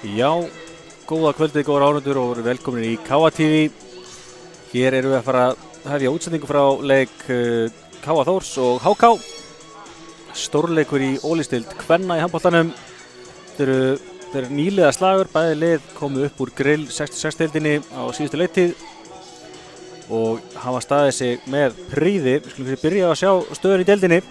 Já, góða kvöldið, góðar áhorfendur og velkomin í KA TV. Hér erum við að fara að hefja útsendingu frá leik KA Þórs og HK. Stórleikur í ólísdeild kvenna í handboltanum. Þeir eru nýliða slagur, bæði lið komu upp úr grill 66-deildinni á síðustu leiktíð og hafa staðið sig með prýði. Við skulum byrja að sjá stöðun í deildinni.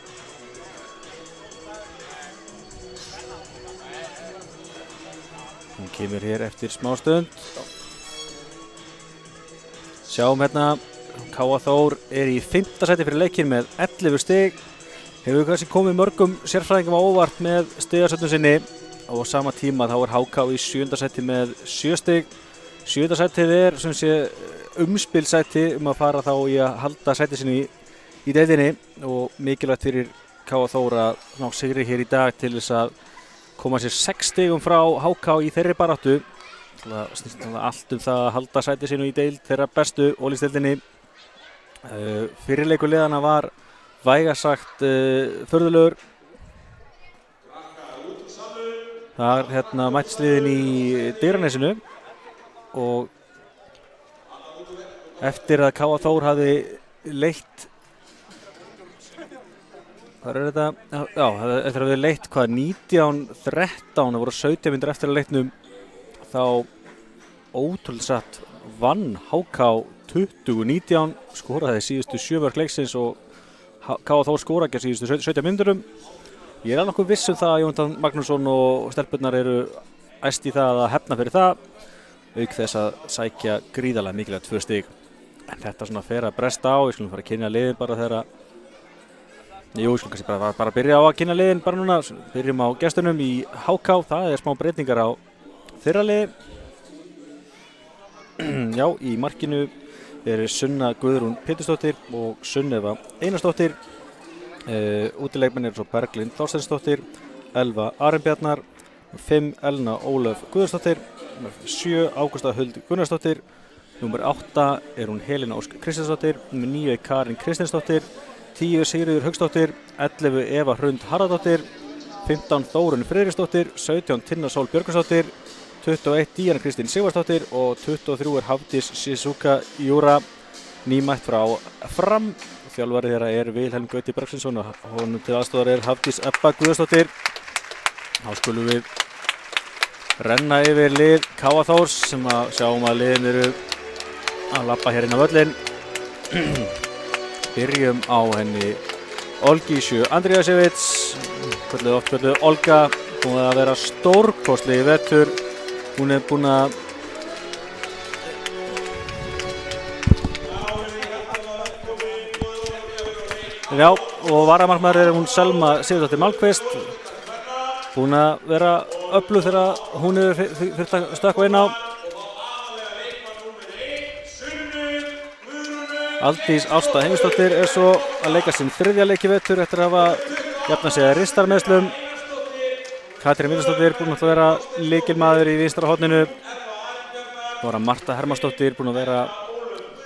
Hún kemur hér eftir smá stund. Sjáum hérna, KA Þór er í 5. sæti fyrir leikinn með 11 stig. Hefur kannski komið mörgum sérfræðingum á óvart með stigasöfnum sinni. Á sama tíma þá er HK í 7. sæti með 7 stig. 7. sætið er sem sé umspilsæti að fara þá í að halda sæti sinni í deildinni og mikilvægt fyrir KA Þór að ná sigri hér í dag til þess að koma sér 6 stigum frá HK í þeirri baráttu. Það snýst allt það að halda sæti sinu í deild þeirra bestu ólísdeildinni. Fyrirleikur liðana var vægast sagt furðulegur. Það er mættist liðin í Digranesinu og eftir að KA Þór hafði leitt hvað er þetta? Já, eftir að við leitt 19-13, það voru 17 mínútur eftir að leiknum, þá ótrúlega satt vann HK 20-19, skoraði síðustu 7 mörk leiksins og KA Þór skoraði ekki síðustu 17 mínúturum. Ég er alveg nokkuð viss það að Jónatan Magnússon og stelpurnar eru æst í það að hefna fyrir það, auk þess að sækja gríðarlega mikilvægt 2 stig. En þetta svona fer að bresta á, við skulum fara að kynna liðin bara þegar við skulum kannski bara byrja á að kynna liðin bara núna. Byrjum á gestunum í HK, það er smá breytingar á þeirra liði. Já, í markinu er Sunna Guðrún Pétursdóttir og Sunneva Einarsdóttir. Útileikmenn eru svo Berglind Þorsteinsdóttir, Elva Arinbjarnar, 5 Elna Ólöf Guðarsdóttir, 7 Ágústa Huld Gunnarsdóttir, númer 8 er hún Helena Ósk Kristinsdóttir, númer 9 Karin Kristinsdóttir, 10 Sigríður Hauksdóttir, 11 Eva Hrund Harðardóttir, 15 Þórunn Friðriksdóttir, 17 Tinna Sól Björgvinsdóttir, 21 Díana Kristín Sigvarsdóttir og 23 er Hafdís Shizuka Júra, nýmætt frá Fram. Þjálfari þeirra er Vilhelm Gauti Bergsinsson og honum til aðstoðar er Hafdís Ebba Guðarsdóttir. Þá skulum við renna yfir lið KA Þórs sem að sjáum að liðin eru að labba hér inn á völlinn. Byrjum á henni Olgísju Andriasevits, kölluð Olga, búin að vera stórkostleg í vetur. Hún er búin að já, og varamarkmaður er hún Selma Sigurdóttir Malmqvist, búin að vera öflug þegar hún hefur þurft að stökkva inn á. Aldís Ásta Heimisdóttir er svo að leika sinn 3. leik í vetur eftir að hafa jafnað sig að ristarmeiðslum. Katrín Viljánsdóttir búin að vera lykilmaður í vinstra horninu. Það var Marta Hermannsdóttir búin að vera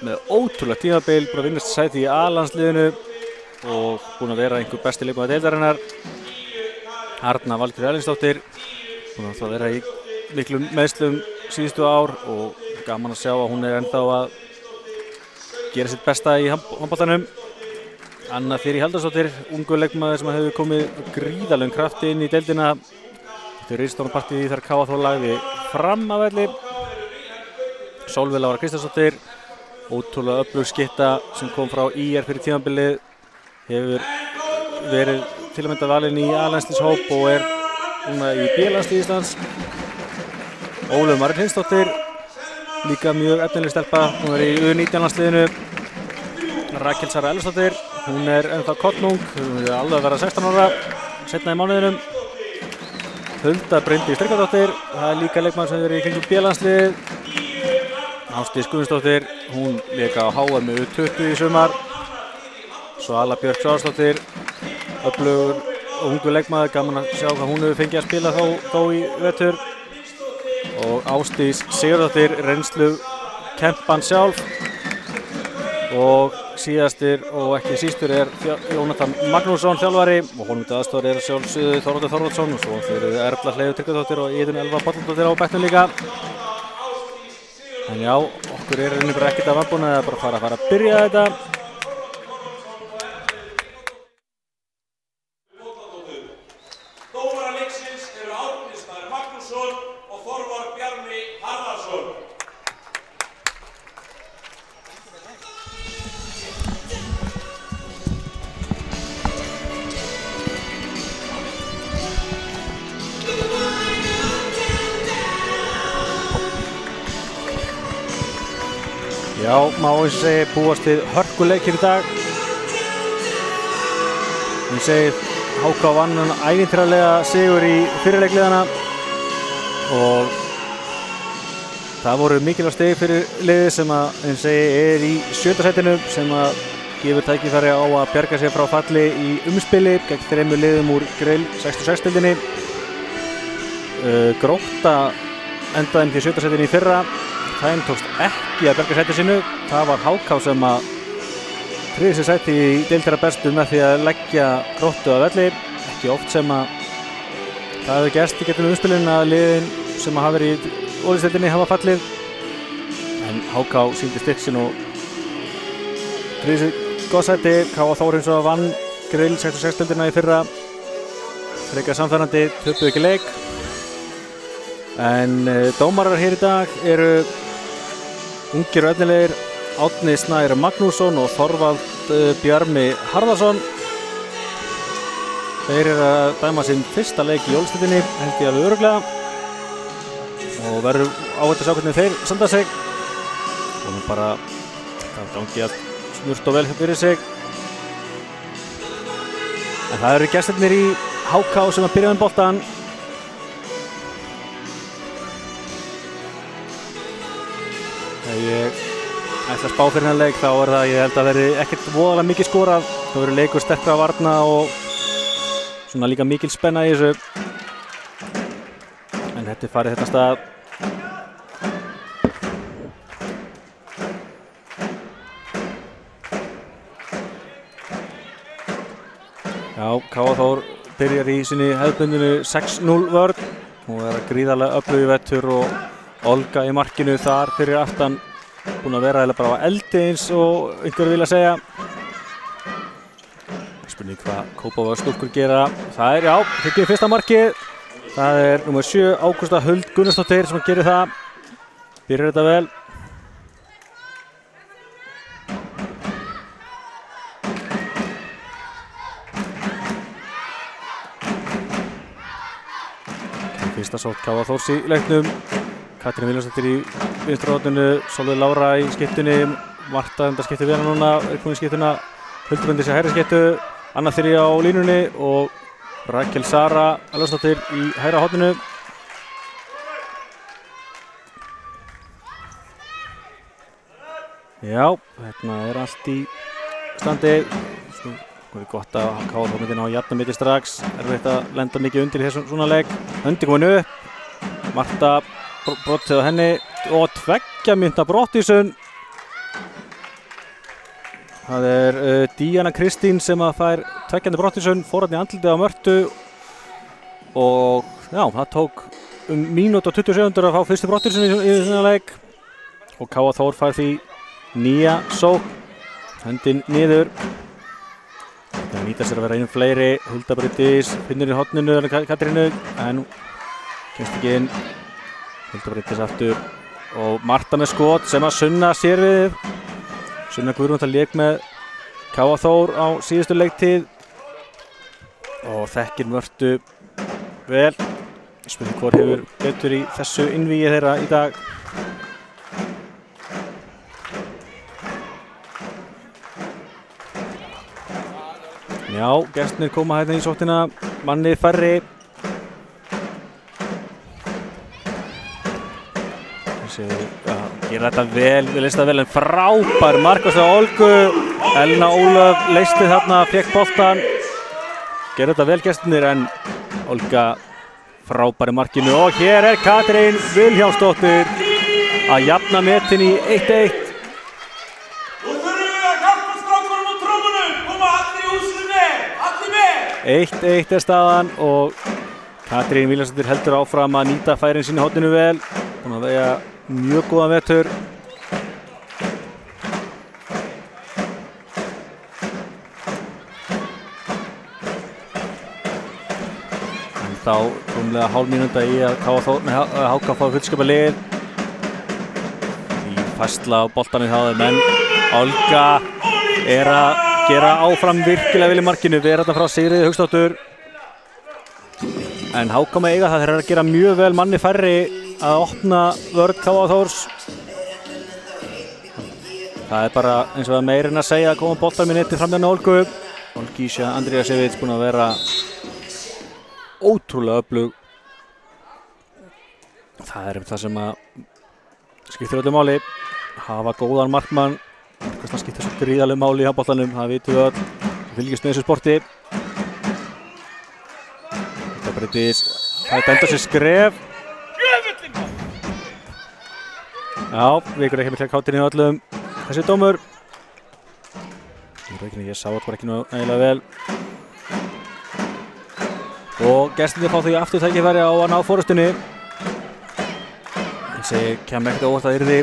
með ótrúlega tímabil, búin að vinnast sæti í A-landsliðinu og búin að vera einhver besti leikmaður deildarinnar. Arna Valgerður Erlingsdóttir búin að vera í miklum meiðslum síðustu ár og gaman að sjá að hún er ennþá að gera sitt besta í handboltanum. Anna Þyrí Halldórsdóttir, ungur leikmaður sem hefur komið gríðarlegum krafti inn í deildina. Þetta er ritstjórnarpartíð þar KA Þór lagði Fram af velli. Sólveig Lára Kristjánsdóttir, ótrúlega öflug skytta sem kom frá IR fyrir tímabilið, hefur verið til að mynda valinn í A-landslýshóp og er núna í B-landslýð Íslands. Ólöf Marín Hreinsdóttir, líka mjög efnileg stelpa, hún er í U19-landsliðinu. Rakel Sara Elvarsdóttir, hún er ennþá kollung, hún er alveg að vera 16 ára seinna í mánuðinum. Hulda Bryndís Tryggvadóttir, það er líka leikmaður sem hefur verið í kringum B-landslið. Ásdís Guðmundsdóttir, hún léka á HM U20 í sumar. Svala Björk Svársdóttir, öflugur og ungur leikmaður, gaman að sjá hvað hún hefur fengið að spila þó í vetur. Og Ásdís Sigurdóttir, reynslu kempan sjálf. Og síðastir og ekki sístur Jónatan Magnússon þjálfari og honum til aðstofar sjálfsögðu Þorvaldur Þorvaldsson og svo fyrir Erla Hleiður Tryggvadóttir og Iðunn Elva Bolladóttir á bekknum líka. En já, okkur bara ekkert að vanbúna eða bara fara að byrja þetta. Já, má eins og segi búast við hörkuleikir í dag. Eins og HK vann ævintýralega sigur í fyrirleikliðana og það voru mikilvæg stig fyrir liðið sem eins og í 7. sætinu sem gefur tækifæri á að bjarga sér frá falli í umspili gegn 3 liðum úr Grill 66-deildinni. Grótta endaði í 7. sætinu í fyrra. Þeim tókst ekki að berga sæti sínu. Það var HK sem tryggði sér sæti í deildina bestu með því að leggja Gróttu að velli. Ekki oft sem það hefur gerst í gegnum umspilin að liðin sem hafa verið í Óðinsdeildinni hafa fallið. En HK sýndi styrk sinn og tryggði sér góð sæti. KA Þór hins vegar vann Grill 66-deildina í fyrra. Frekar samfærandi, töpuðu ekki leik. En dómarar hér í dag eru ungir og efnilegir Árni Snær Magnússon og Þorvald Bjarmi Harðarsson. Þeir eru að dæma sinn fyrsta leik í Óðinsdeildinni, held ég alveg örugglega. Og verður áhætt að sjá hvernig þeir standa sig. Og nú bara það gangi allt smurt og vel fyrir sig. En það eru gestirnir í HK sem að byrja með boltann. Ef ég ætla að spá fyrir þennan leik þá það ég held að verði ekkert voðalega mikið skorað. Það verður leikur sterkra varna og svona líka mikil spenna í þessu. En þetta farið þetta stað. Já, KA Þór byrjar í sinni hefðbundinu 6-0 vörn og að gríðarlega öflugi vettur og Olga í markinu þar fyrir aftan, búin að vera bara á eldi eins og einhver vilja segja. Spurning hvað Kópavogur stúlkur gera. Það já, tekið fyrsta markið. Það númer 7, Ágústa Huld Gunnarsdóttir sem gerir það. Byrjar þetta vel. Fyrsta sótt KA Þórs í leiknum. Katrín Viljánsdóttir í vinstra horninu, Sólveig Lára í skiptunni, Marta skiptir við hana núna, er komin í skiptuna, Huldubendir sér hægri skiptu, Anna Þyrí á línunni og Rakel Sara Alvarsdóttir í hægra horninu. Já, hérna allt í standi. Það er gott að KA Þór myndi ná jafna mitt strax, erfitt að lenda mikið undir í þessum svona leik. Höndi komin upp, Marta brottið á henni og 2 mínútna brottvísun. Það er Díana Kristín sem fær 2. brottvísun, fór hann í andlitið á Mörtu og já, það tók mínútu og 20 sekúndur að fá fyrstu brottvísun í þennan leik og KA Þór fær því nýja sókn, höndin niður. Það nýta sér að vera einum fleiri, Hulda Bryndís finnur í horninu Katrínu en kemst ekki inn. Hulda Bryndís aftur og Marta með skot sem að Sunna sér við. Sunna Guðrún lék með KA Þór á síðustu leiktíð og þekkir Mörtu vel. Spurning hvor hefur betur í þessu innvíi þeirra í dag. Já, gestirnir koma hérna í sóttina, manni færri. Gera þetta vel, við leist það vel en frábær markast á Olgu. Elna Ólöf leisti þarna, fékk boltan. Gera þetta vel gestirnir en Olga frábær í markinu og hér er Katrín Vilhjálmsdóttir að jafna metin í 1-1. 1-1 staðan og Katrín Vilhjálmsdóttir heldur áfram að nýta færin sín í horninu vel. Búin að vega mjög góðan vetur. En þá rúmlega hálf mínúta í að HK fá fullskapa lið. Í færsla á boltanum hjá þeim, en Olga að gera áfram virkilega vel í markinu. Við erum þetta frá Sigríði Hauksdóttur. En HK með eiga það, þeir eru að gera mjög vel manni færri að opna vörn KA Þórs. Það er bara eins og að meirinn að segja að koma boltar með netið fram með Olgu. Olgísja Andriasevits búin að vera ótrúlega öflug. Það er það sem að skiptir öllu máli. Hafa góðan markmann. Það skiptir svo gríðarlegu máli í handboltanum, það vitum við öll. Við fylgjumst með þessu sporti. Þetta breytist, það er benda sér skref. Já, vikur ekki með til kátinni á öllum. Þessi dómur. Ég sá þetta bara ekki nægilega vel. Og gestirnir fá því aftur tækifæri á að ná forystunni. Ég segi, kem ekkert óvart að yrði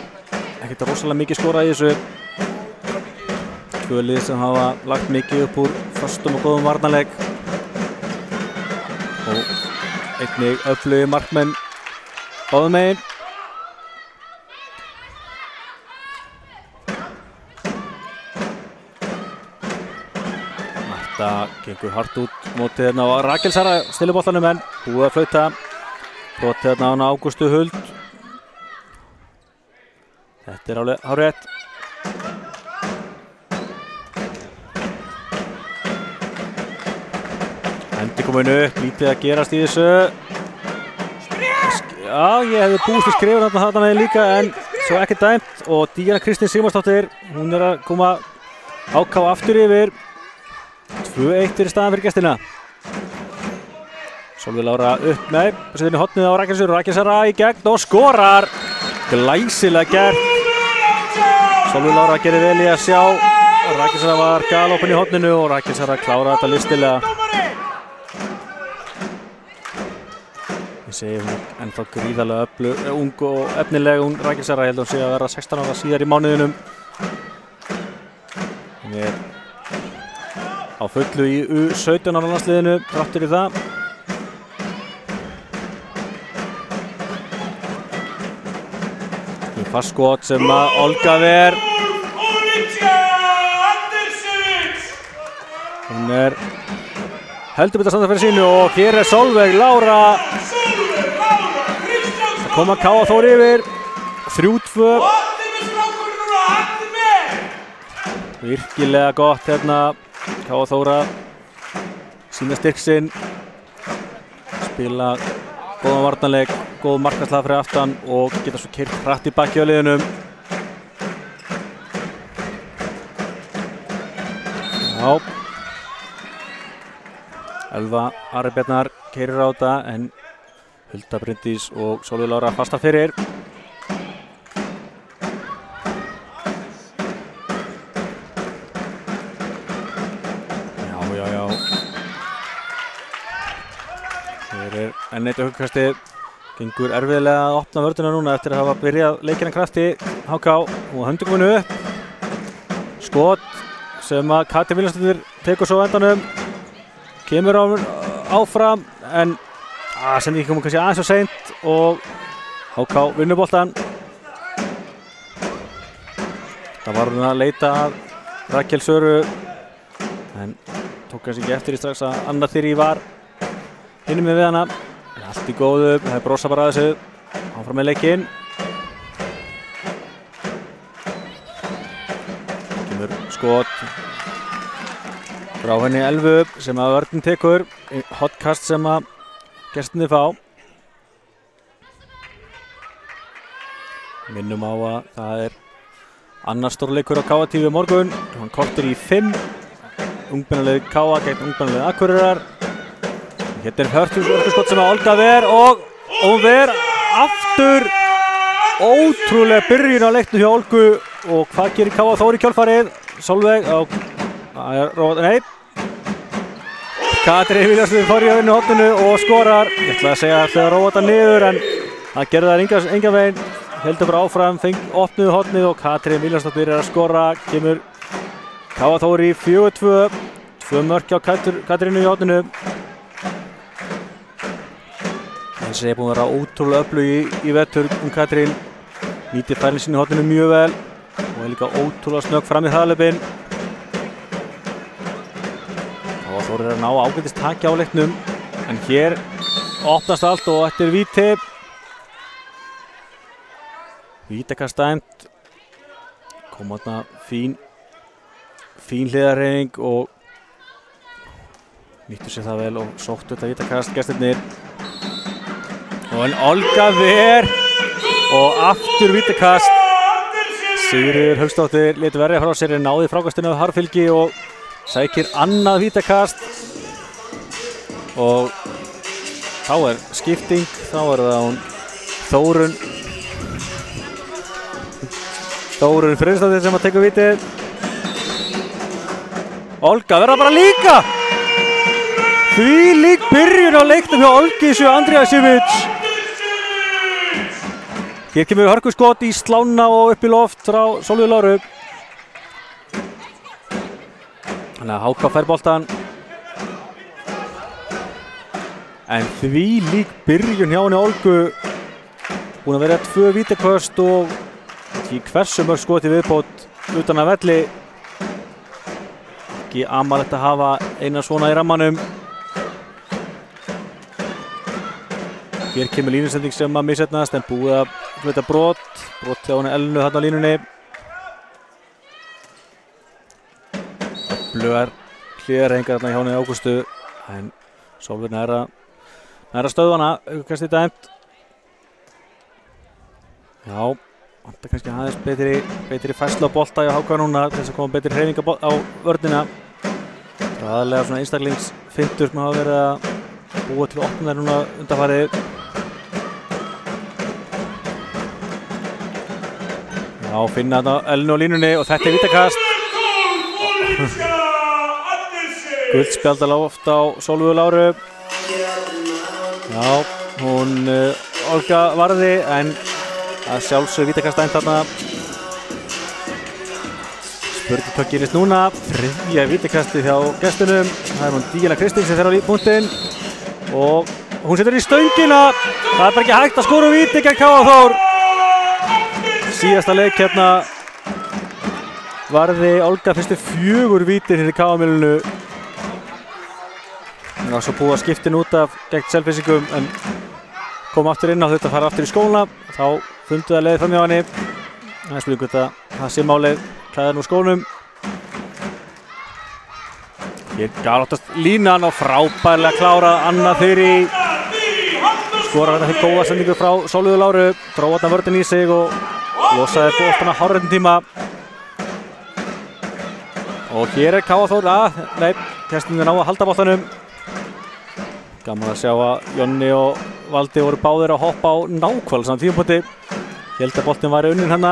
ekkert rosalega mikið skorað í þessu. Tvö lið sem hafa lagt mikið upp úr föstum og góðum varnarleik. Og einnig öflugir markmenn báðum megin. Marta gengur hart út mótið hérna á Rakel Sara stillir boltanum, en búið að flauta. Brotið hérna á hana Ágústu Huld. Þetta er alveg hárrétt. Hendi komin upp, lítið að gerast í þessu. Já, ég hefði búist að skrifa þarna með líka, en svo ekki dæmt. Og Díana Kristín Sigmarsdóttir, hún er að koma HK aftur yfir. 2-1 fyrir staðan fyrir gestina. Sólveig Lára upp með, setur inn í hornið á Rakel Sara. Rakel Sara í gegn og skorar. Glæsilega gert. Sólveig Lára gerir vel í að sjá. Rakel Sara var galopin í horninu og Rakel Sara kláraði þetta listilega. Ég segi hún ennþá gríðarlega ung og efnileg. Hún Rakel Sara, ég held að hún sé að vera 16 ára síðar í mánuðinum. Hún er á fullu í U17 ára landsliðinu, þráttur í það. Fast skot sem að Olga ver. Hún er heldur betur að standa fyrir sínu og hér er Sólveig Lára. Það koma KA Þór yfir. 3-2. Virkilega gott hérna. KA Þóra sína styrk sinn. Spila góðan varnarleik, góð markaslag fyrir aftan og geta svo keyrt hratt í bakki á liðunum. Já. Elva Ari Bjarnar keyrir á þetta, en Hulda Bryndís og Sólveig Lára fasta fyrir. Já. Hér er enn eitt aukakastið. Gengur erfiðlega að opna vörðuna núna eftir að hafa byrjað leikina krafti HK og höndum kominu upp. Skot sem að Katrín Vilhjálmsdóttir tekur svo á endanum. Kemur áfram, en sendingin kom kannski aðeins svo seint og HK vinnur boltann. Það var hún að leita að Rakel Söru, en tók kannski ekki eftir í strax að Anna Þyrí var hinum með við hana. En allt í góðu, það er brosa bara að þessu. Áfram með leikinn. Kemur skot frá henni Elvu sem að vörðin tekur. Hotkast sem að gestinni fá. Minnum á að það er annar stórleikur á KA TV morgun. Hann kortir í 5. Ungmennalið KA gegn ungmennalið Akureyrar. Hérna er hörtuskott sem að Olga ver og hún ver aftur. Ótrúlega byrjun á leiknum hjá Olgu og hvað gerir KA Þór í kjölfarið? Sólveig á nei. Katrín Vilhjálmsdóttir fór í að vinna horninu og skorar. Ég ætla að segja að það róa þetta niður en það gerði það engan veginn. Heldur bara áfram, opnuðu hornið og Katrín Vilhjálmsdóttir að skora. Kemur KA Þór í 4-2. 2 mörk hjá Katrínu í horninu. Þessi er búin að vera ótrúlega öflug í vetur Katrín. Nýtir færin sín í horninu mjög vel og er líka ótrúlega snögg fram í hraðhlaupin. Þór er að ná ágætist taki á leiknum en hér opnast allt og þetta er víti. Vítakast dæmt. Kom þarna fín hliðarhreyfing og nýttu sér það vel og sóttu þetta vítakast gestirnir. Og en Olga ver og aftur vítakast. Sigríður Hauksdóttir lét verja frá sér en náði frákastinu af harðfylgi og sækir annað vítakast og þá er skipting, þá er það hún Þórunn Friðriksdóttir sem að tekur vítið. Olga verða bara líka! Þvílík byrjun á leiknum hjá Olgisu Andriasjević. Hér kemur hörkuskot í slána og upp í loft frá Sólveigu Láru. Þannig að Háka fær boltan. En þvílík byrjun hjá henni Olgu. Búin að vera 2 vítaköst og ekki hversu mörg skoti viðbót utan að velli. Ekki amalegt að hafa eina svona í rammanum. Hér kemur línusending sem að missetnast en búið að flauta brot hjá henni Elnu þarna á línunni. Blöðar hliðarhengar þarna hjá henni Ágústu en Sólveig næra stöðvana, aukast í dæmt. Já, vantar kannski aðeins betri færslu á bolta hjá Háka núna til þess að koma betri hreyfinga á vörnina. Það er aðalega svona einstaklingsfintur sem hafa verið að búa til opnar núna undanfarið. Já, finna þarna Elnu á línunni og þetta er vítakast. Guldspjald að loft á Sólveigu Láru. Já, hún Olga varði en að sjálfsög vítakast dæmt þarna. Spurning hvað gerist núna. 3. vítakastið hjá gestunum. Það er hún Díana Kristín sem fer á punktinn og hún setur í stöngina. Það er bara ekki hægt að skora víti gegn KA Þór. Síðasta leik hérna varði Olga fyrstu 4 vítir hérna í KA-milinu. Það var svo búið að skiptin út af gegn Selfyssingum en kom aftur inn á þetta að fara aftur í skóna. Þá fundu það leiðið fram hjá henni. Það er spurning hvort það sé málið klæða nú skónum. Hér galóttast línan og frábærlega klárað annað fyrir. Skorar þetta fyrir góða sendingu frá Sólveigu Láru. Dró þarna vörðin í sig og losaði boltana hárréttum tíma. Og hér er KA Þór nei, gestirnir ná að halda boltanum. Gaman að sjá að Jonni og Valdi voru báðir að hoppa á nákvæmlega saman tímapunkti. Held að boltinn væri unninn hérna.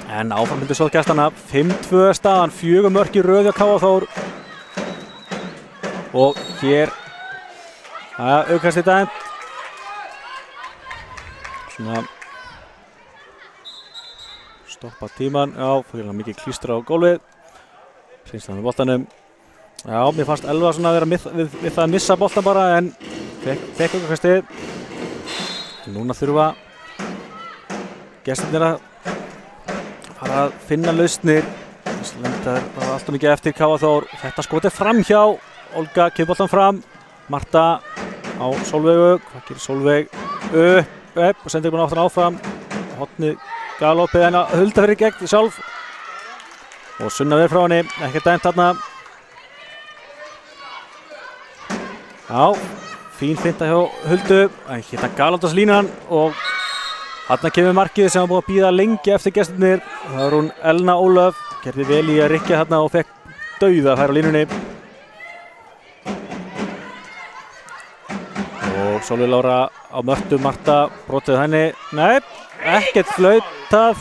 En áfram myndi svo gestana. 5-2 staðan, 4 mörk í röð hjá KA Þór. Og hér aukast í dæmt. Svona stoppa tíman. Já, fyrir mikið klístur á gólfið. Finnst það með boltanum. Já, mér fannst Elva svona að vera við það að missa boltan bara en fekk aukastið. Núna þurfa gestirnir að fara að finna lausnir. Það var alltaf mikið eftir KA Þór. Þetta skotið fram hjá Olga, kemur boltan fram. Marta á Sólveigu. Hvað gerir Sólveig? Upp og sendir bara aftan áfram. Hotnið galopið en að Hulda fyrir gegn sjálf. Og Sunna verið frá henni, ekkert dæmt þarna. Já, fín finta hjá Huldu, en hérna galóttast línan og þarna kemur markið sem var búið að bíða lengi eftir gestirnir. Það var hún Elna Ólöf, gerði vel í að rykkja þarna og fekk dauða fær á línunni. Og Sólveig Lára á mörtu, Marta brotið henni. Nei, ekkert flautað.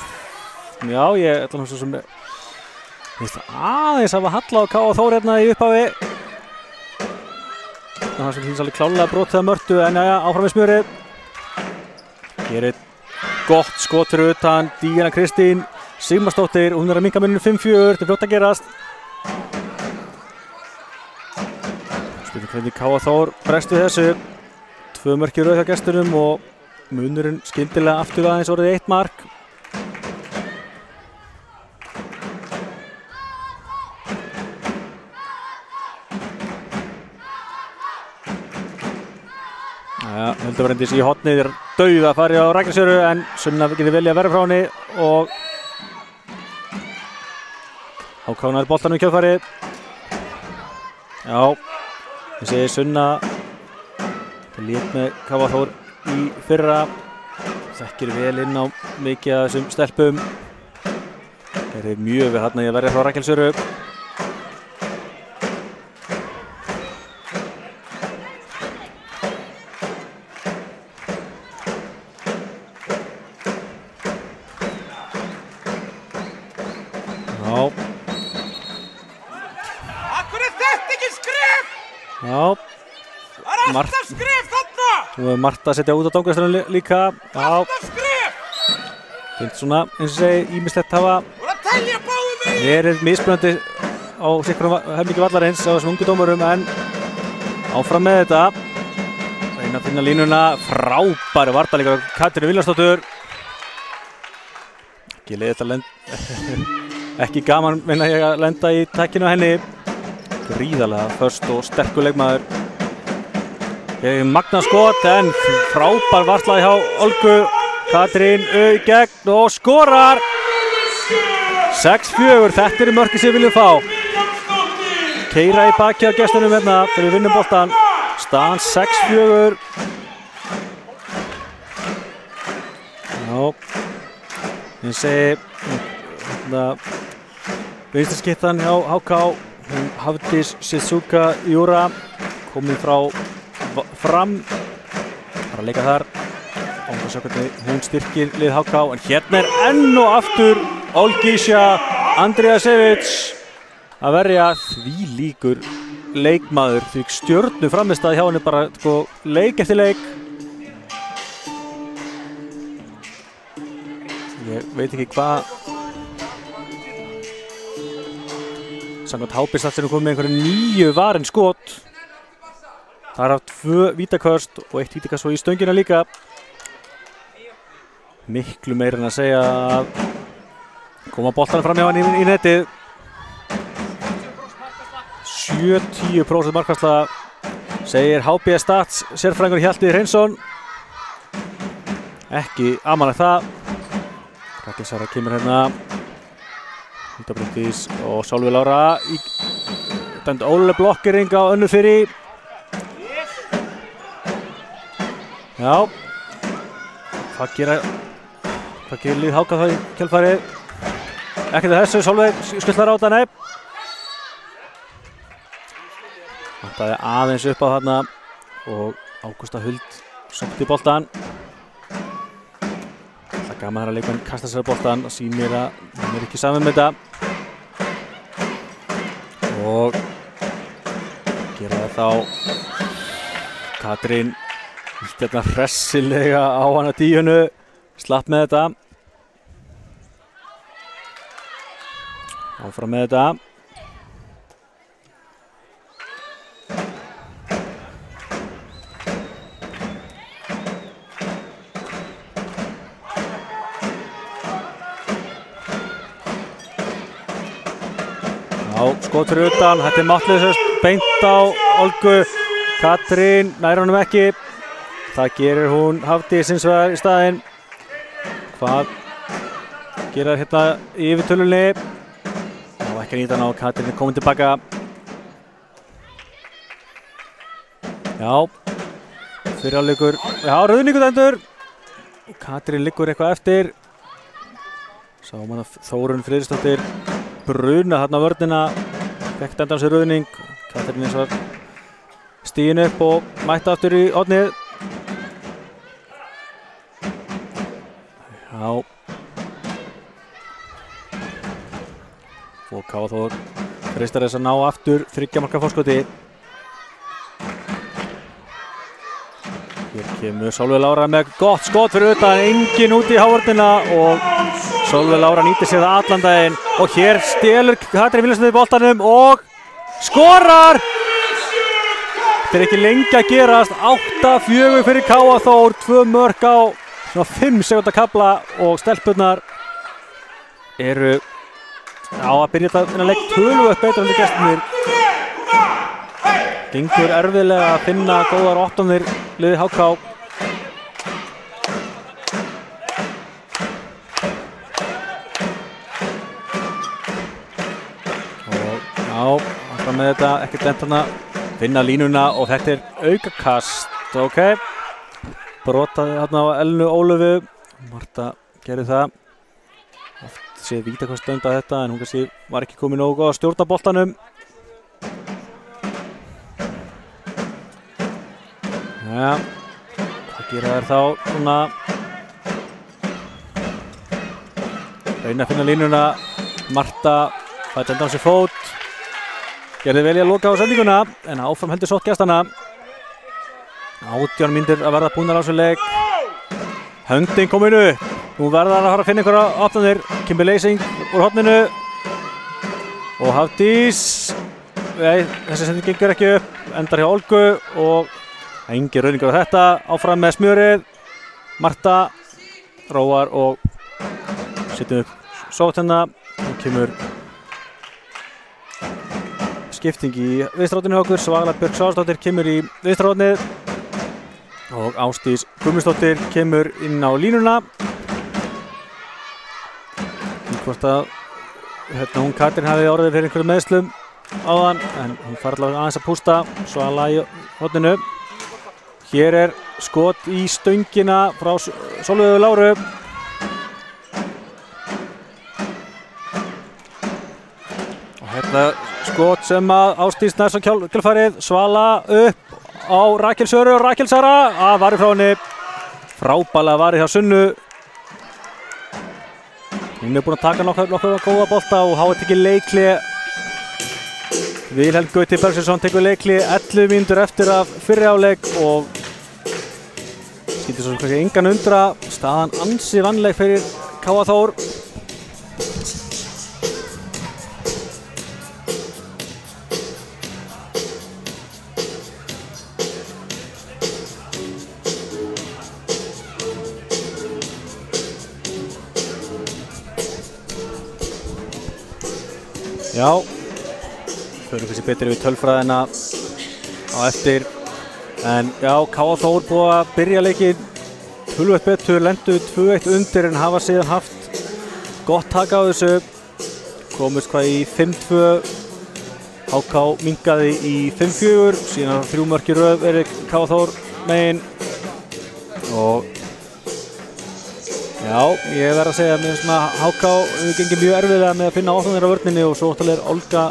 Já, ég ætla nú svo sem aðeins að hafa halla á KA Þór hérna í upphafi. það sem hins alveg klálega brotið að Mörtu, en já, áfram með smjörið. Hér er gott skot fyrir utan Díana Kristín Sigmarsdóttir, hún að minnka muninu 5-4, þetta er fljótt að gerast. Spilum hvernig K.A. Þór bregst við þessu. 2 mörk í röð hjá gestunum og munurinn skyndilega aftur aðeins orðið 1 mark. Hulda Bryndís í hornið er dauð að fara á Rækilsjöru, en Sunna getur velja að verða frá henni og ákánar boltanum í kjölfarið. Já, ég segi Sunna lét með K.A. Þór í fyrra, þekkir vel inn á mikið af þessum stelpum. Þeir eru mjög vel hérna í að verða frá Rækilsjöru. Nú er Marta að setja út á dómgæslunum líka. Já. Finnst svona, eins og segi, ýmislegt hafa verið mismunandi á sikkurum helmingi vallarins á þessum ungu dómurum, en áfram með þetta. Reyna að finna línuna, frábæri varnarleikur Katrínu Vilhjálmsdóttur. Ekki leiðilegt að lenda, ekki gaman meina ég að lenda í takkinu á henni. Gríðarlega föst og sterkur leikmaður. Magna skot, en frábær varslaði hjá Olgu. Katrín í gegn og skorar. 6-4, þetta eru mörkin sem við viljum fá. Keyra í baki á gestunum hérna þegar við vinnum boltan. Staðan 6-4. Já, ég segi vinstriskittan hjá HK, Hafdís Shizuka Júra, komin frá Fram, að leika þar. Hún styrkir lið HK, en hérna er enn og aftur Olgisha Andrijasevic að verja. Því líkur leikmaður, því stjörnu framistæði hjá henni, bara sko, leik eftir leik. Ég veit ekki hvað samkvæmt HB-statsinu komið með einhverju 9 varin skot. Það er af 2 vítaköst og 1 vítakast svo í stöngina líka. Miklu meira en að segja að koma boltanum fram hjá hann í netið. 70% markvarsla, segir HB Stats sérfræðingur Hjalti Hreinsson. Ekki amalegt það. Rakel kemur hérna. Hulda Bryndís og Sólveig Lára í dæmd óluleg blokkering á önnur fyrir. Já, hvað gerir lið HK það í kjölfarið? Ekkert að þessu, Sólveig skullar á þetta, nei. Vantaði aðeins upp á þarna og Ágústa Huld sótti boltan. Það er gaman að leikmenn kasta sér boltan og sýnir að hann er ekki saman með þetta. Og gera það þá Katrín hérna hressilega á hana Díönu, slapp með þetta. Áfram með þetta. Já, skot fyrir utan, þetta er máttlaust beint á Olgu. Katrín nær honum ekki. Það gerir hún Hafdís hins vegar í staðinn. Hvað gera hérna í yfirtölunni? Það var ekki að nýta hann á. Katrín er komin tilbaka. Já, fyrir áleikur. Já, rauðningur dæmdur. Katrín liggur eitthvað eftir. Sáum hann að Þórunn Friðriksdóttir bruna þarna vörnina. Fekk dæmdan sér rauðning. Katrín eins og stíin upp og mætti aftur í hornið. Já. Og K.A. Þór freistar þess að ná aftur 3 marka forskoti. Hér kemur Sólveig Lára með gott skot fyrir utan, engin út í hávörnina og Sólveig Lára nýtir sér það allan daginn og hér stelur Katrín Vilhjálmsdóttir boltanum og skorar! Þetta ekki lengi að gerast, 8-4 fyrir K.A. Þór, 2 mörk á 5 sekúndna kafla og stelpurnar eru að byrja þetta leik töluvert betur en gestirnir. Gengur erfiðlega að finna góðar opnanir liðið HK. Og áfram með þetta, ekkert lent þarna, finna línuna og þetta er aukakast, ok. Brotaði þarna á Elnu Ólöfu, Marta gerði það. Oft séð vítakost stunda þetta en hún kannski var ekki komin nógu góð að stjórna boltanum. Ja, hvað gera þær þá núna? Reyna að finna línuna, Marta fætti enda á sér fót. Gerði vel í að loka á sendinguna, en áfram heldur sótt gestana. 18 mínútur að verða búnar á þessu leik. Höndin kom inn upp, nú verða hann að fara að finna einhverja opnanir. Kimbi Leysing úr horninu. Og Hafdís, nei, þessi sending gengur ekki upp, endar hjá Olgu og engin rauningur á þetta, áfram með smjörið. Marta róar og setjum upp sót hérna. Nú kemur skipting í vinstri horninu hjá okkur. Svala Björk Svansdóttir kemur í vinstri hornið og Ásdís Guðmundsdóttir kemur inn á línuna. Hvort að hún Katrín hafi orðið fyrir einhverjum meðslum áðan, en hún fær allavega aðeins að pústa. Svala í horninu. Hér er skot í stöngina frá Sólveigu Láru. Og hérna skot sem að Ásdís nær svo kjölfarið. Svala upp á Rakel Söru og Rakel Sara. Varði frá henni. Frábælega varði hjá Sunnu. Hún er búin að taka nokkuð góða bolta og hafa tekið leikli. Vilhelm Gauti Bergsinsson tekur leikli 11 mínútur eftir af fyrri hálfleik og skildi svo kannski engan undra. Staðan ansi vannleg fyrir K.A. Þór. Já, förum kannski betur yfir tölfræðina á eftir. En já, K.A. Þór búið að byrja leikinn töluvert betur, lendu 2-1 undir en hafa síðan haft gott tak á þessu. Komist hvað í 5-2, HK minnkaði í 5-4, síðan 3 mörk í röð verið K.A. Þór megin. Og já, ég verð að segja að mér finnst að HK hefur gengið mjög erfiðlega með að finna opnanir á vörninni og svo náttúrulega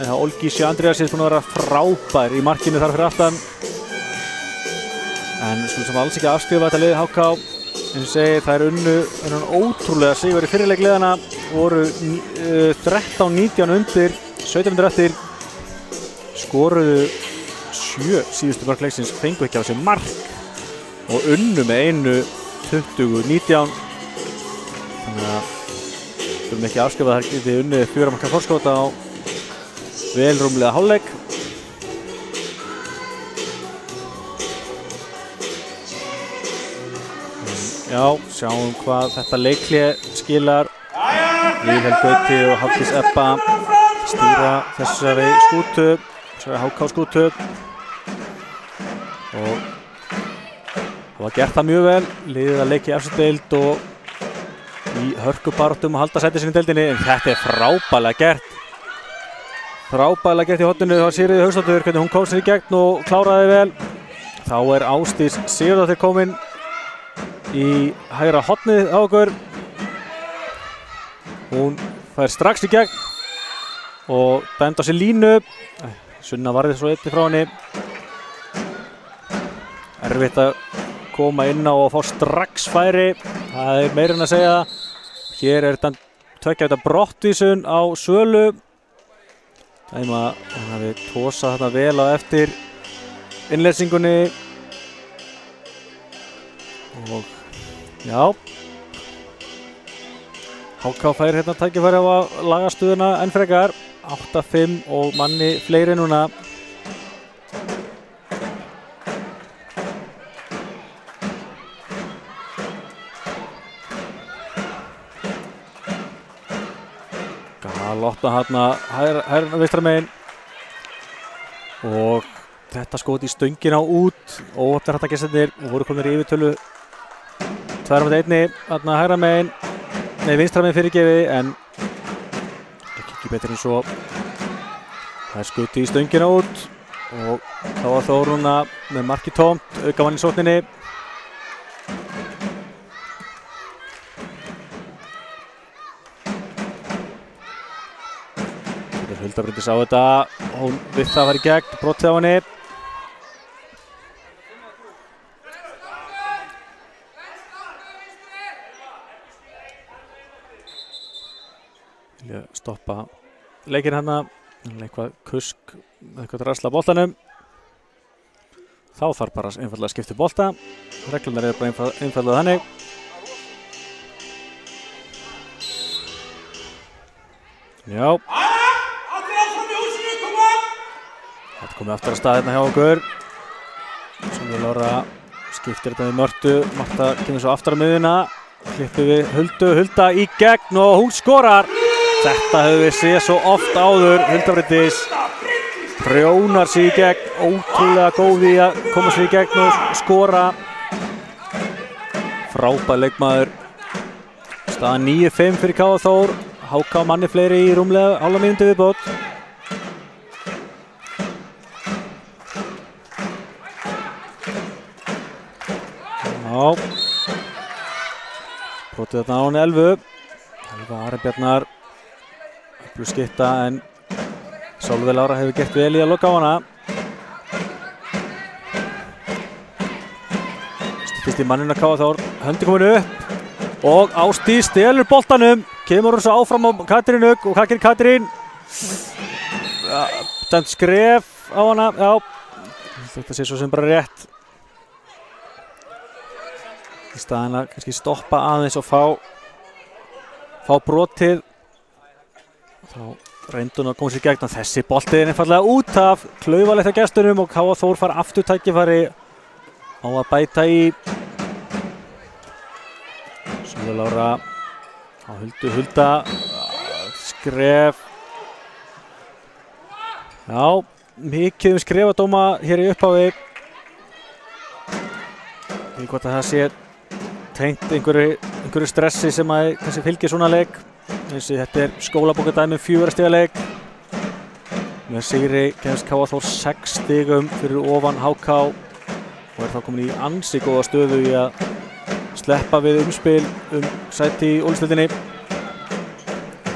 er Olgi Andreasins búin að vera frábær í markinu þar fyrir aftan. En skulum sem alls ekki að afskrifa þetta liðið HK. En ég segi, það unnu ótrúlega sigur í fyrirleik liðana, voru 13-19 undir, 17 mínútur eftir, skoruðu 7 síðustu mörk leiksins, fengu ekki á sig mark og unnu með einu 20-19. Þannig að skulum ekki afskrifa það geti unnið 4 marka forskota á vel rúmlega hálfleik. Já, sjáum hvað þetta leikhlé skilar. Vilhelm Gauti og Hafdís Ebba stýra þessari skútu, þessari HK skútu. Og það var gert það mjög vel, liðið að leiki í efstu deild og í hörkubaráttum að halda sæti sinni í deildinni, en þetta er frábælega gert. Frábælega gert í horninu, það var Sigríður Hauksdóttir, hvernig hún kom sér í gegn og kláraði vel. Þá er Ásdís Sigurðardóttir komin í hægra hornið á okkur. Hún fær strax í gegn og benda á sér línu. Sunna varði svo einnig frá henni. Erfitt að koma inn á og fá strax færi. Það er meira en að segja. Hér er þetta tveggja brottvísun á Svölu. Það er að hann hafi tósað þarna vel á eftir innleysingunni. og já, HK fær hérna tækifæri á að laga stöðuna enn frekar, 8-5 og manni fleiri núna. Galopna hérna hægra vinstra megin og þetta skot í stöngina út, óöfnar þetta gestirnir og voru komnir í yfirtölu 2-1 hérna hægra megin, nei vinstra megin fyrirgefi en ekki betur en svo. Það skuti í stöngina út og þá var Þór núna með marki tómt, aukamann í sókninni. Hulda Bryndís á þetta, hún við það var í gegn, brotið á henni. Vilja stoppa leikinn hérna, eitthvað kusk, eitthvað drasla boltanum. Þá þarf bara einfallega að skipta bolta, reglunar eru bara einfallega þannig. Já. Þetta komið aftur að stað hérna hjá okkur. Sólveig Lára skiptir þetta við Mörtu. Marta kemur svo aftur á miðjuna. Klippir við Huldu. Hulda í gegn og hún skorar. Þetta höfum við séð svo oft áður. Hulda Bryndís prjónar sig í gegn. Ótrúlega góð í að koma sig í gegn og skora. Frábær leikmaður. Staðan 9-5 fyrir KA Þór. HK manni fleiri í rúmlega hálfa mínútu viðbót. Já, brotið þarna á henni Elfu. Elfa Arinbjarnar, öflug skytta en Sólveig Lára hefur gert vel í að loka á hana. Styttist í mannina KA Þór, höndi komin upp og Ásdís stelur boltanum. Kemur hún svo áfram á Katrín Hugg og hvað gerir Katrín? Dæmt skref á hana, já. Þetta sé svo sem bara rétt. Í staðinn að kannski stoppa aðeins og fá brotið. Þá reyndi hún að koma sér í gegn. Þessi bolti er einfallega út af klaufalegt af gestunum og KA Þór fær aftur tækifæri á að bæta í. Sólveig Lára á Hulda skref. Já, mikið skrefadóma hér í upphafi. Ég veit hvort að það sé tengt einhverju stressi sem að kannski fylgir svona leik. Þetta er skólabókardæmi 4 stiga leik. Með sigri kemst KA Þór 6 stigum fyrir ofan HK og er þá komin í ansi góða stöðu í að sleppa við umspil sæti í úrvalsdeildinni.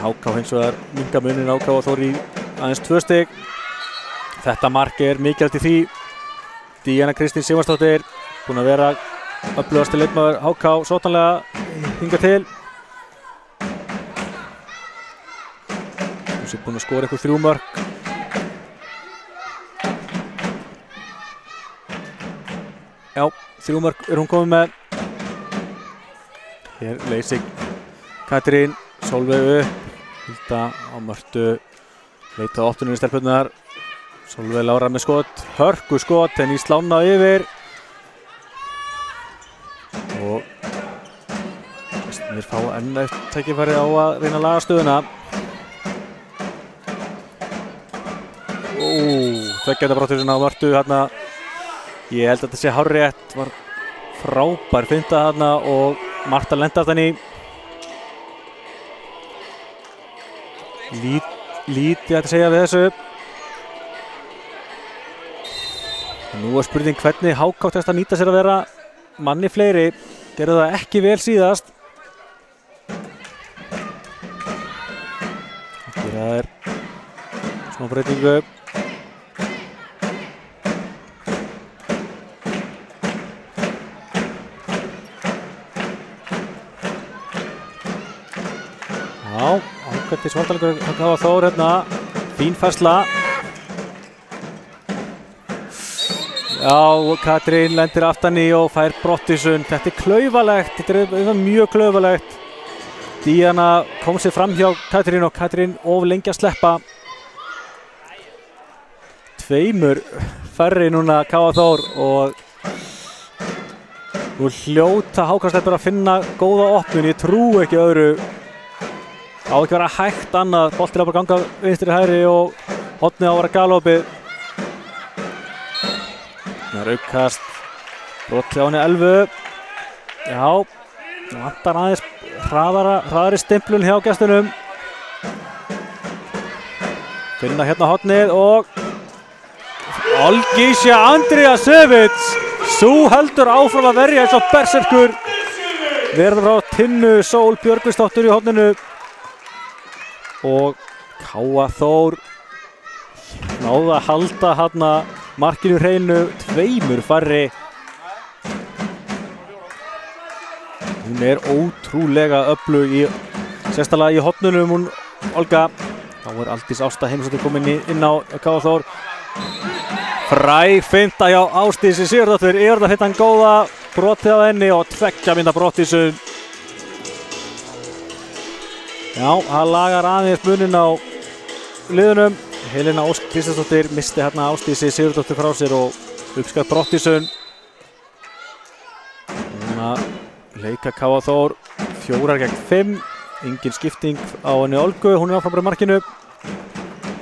HK hins vegar minnka munin á KA Þór í aðeins 2 stig. Þetta mark er mikilvægt í því. Díana Kristín Sigmarsdóttir búin að vera öflugasti leikmaður HK sótanlega hingað til. Hún sé búin að skora eitthvað 3 mörk. Já, 3 mörk er hún komið með. Hér leysir Katrín, Sólveig upp, Hulda á Mörtu, leita á optunum í stelpunnar. Sólveig Lára með skot, hörku skot en í slána yfir. Og gestirnir fá enn eitt tækifæri á að reyna að laga stöðuna. Tveggjabrotturinn á Mörtu hérna. Ég held að þetta sé hárrétt, var frábær finta hérna og Marta lenda þarna í. Lítið að segja við þessu. Nú er spurning hvernig HK tekst að nýta sér að vera manni fleiri. Gerðu það ekki vel síðast. Það er smá breytingu. Já, ákvæmdi svartalegur KA Þór hérna. Fín færsla. Já, Katrín lendir aftan í og fær brottvísun. Þetta klaufalegt, þetta er mjög klaufalegt. Díana kom sér fram hjá Katrín og Katrín of lengi að sleppa. Tveimur færri núna K.A. Þór og nú hljóta Hákarlstelpur að finna góða opnun. Ég trú ekki öðru. Á ekki vera hægt annað. Boltinn á bara ganga vinstri hægri og hornið á að vera galopið. Það er aukast. Brot hjá henni Elvu. Já, vantar aðeins hraðari stimplun hjá gestunum. Finna hérna hornið og Olgisha Andriasevic. Sú heldur áfram að verja eins og berserkur. Verður frá Tinnu Sól Björgvinsdóttur í horninu. Og K.A. Þór náði að halda hérna markinu hreinu, tveimur færri. Hún er ótrúlega öflug sérstaklega í hornunum hún Olga. Þá er Aldís Ásta Heimisdóttir komin inn á K.A. Þór. Fræg finta hjá Ásdísi Sigurðardóttur, fintan góða, brotið á henni og 2 mínútna brottvísun. Já, það lagar aðeins munin á liðunum. Helena Ósk Kristjánsdóttir misti hérna Ásdísi Sigurðardóttur frá sér og uppskar brottvísun. Núna leika K.A. Þór 4 gegn 5, engin skipting á henni Olgu, hún er áfram bara í markinu.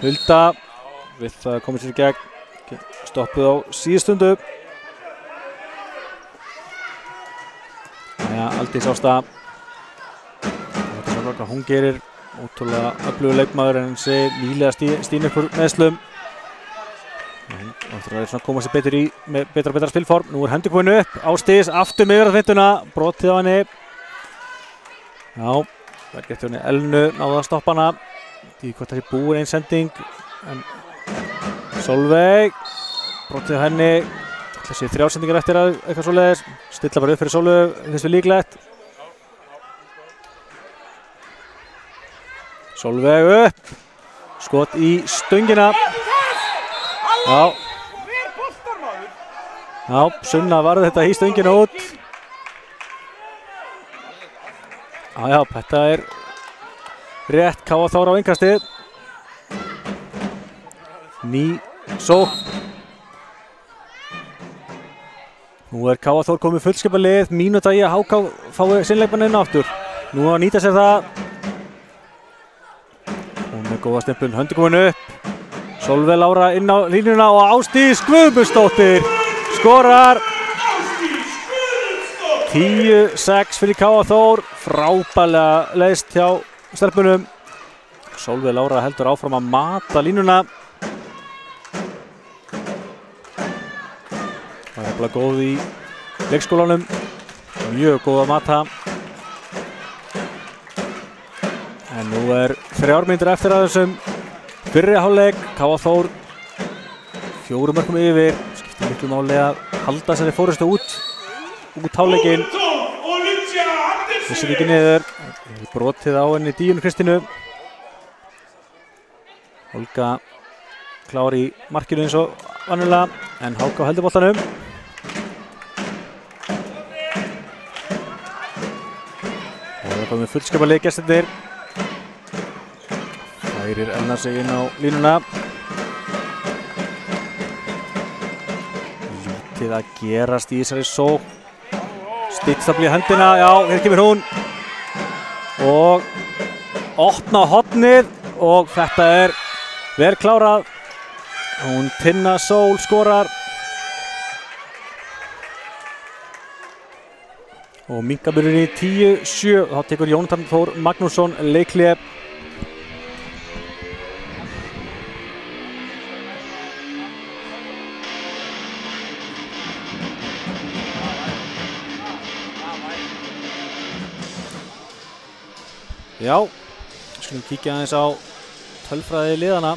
Hulda við það komið sér í gegn. Stoppuð á síðustundu. Jæja, Aldís Ásta. Þetta er svona hvað hún gerir. Ótrúlega öflugur leikmaður en sé nýlega stín upp úr meðslum. Það er svona að koma sér betur í með betra spilform. Nú er hendur komin upp. Ásdís aftur með yfirfintuna. Brotið á henni. Já, það getur henni Elnu náða að stoppa hana. Því hvort það sé búin einn sending. En Solveig. Brotið á henni. Það sé 3 sendingar eftir að eitthvað svoleiðis. Stilla bara upp fyrir Solveig, finnst við líklegt. Solveig upp. Skot í stöngina. Já. Já, Sunna varði þetta í stöngina út. Já, þetta er rétt K.A. Þór á innkastið. Ný sókn. Nú er K.A. Þór komið fullskipalið, mínúta í að HK fái sinnleikmann inn aftur. Nú að nýta sér það. Hún með góða stimplun, höndi komin upp. Solveig Lára inn á línuna og Ásdís Guðmundsdóttir skorar. 10-6 fyrir K.A. Þór, frábærlega leiðst hjá stelpunum. Solveig Lára heldur áfram að mata línuna. Það er bara góð í leikskólanum, mjög góð að mata. En nú er 3 mínútur eftir að þessum fyrri hálfleik. K.A. Þór 4 mörkum yfir, skiptir miklu máli að halda þessari forystu út hálfleikinn. Þessir ekki niður, brotið á henni Díunu Kristínu. Olga klár í markinu eins og vannilega, en HK heldur boltanum. Og það komið fullskapalið gestirnir. Færir Elna sig inn á línuna. Lítið að gerast í þessari sókn. Stillstafli í hendina, já, hér kemur hún. Og opna hornið og þetta er vel klárað. Hún Tinna Sól skorar. Og minkaburinn í 10-7. Þá tekur Jónatan Þór Magnússon leikhlé. Já, skulum kíkja aðeins á tölfræði liðana.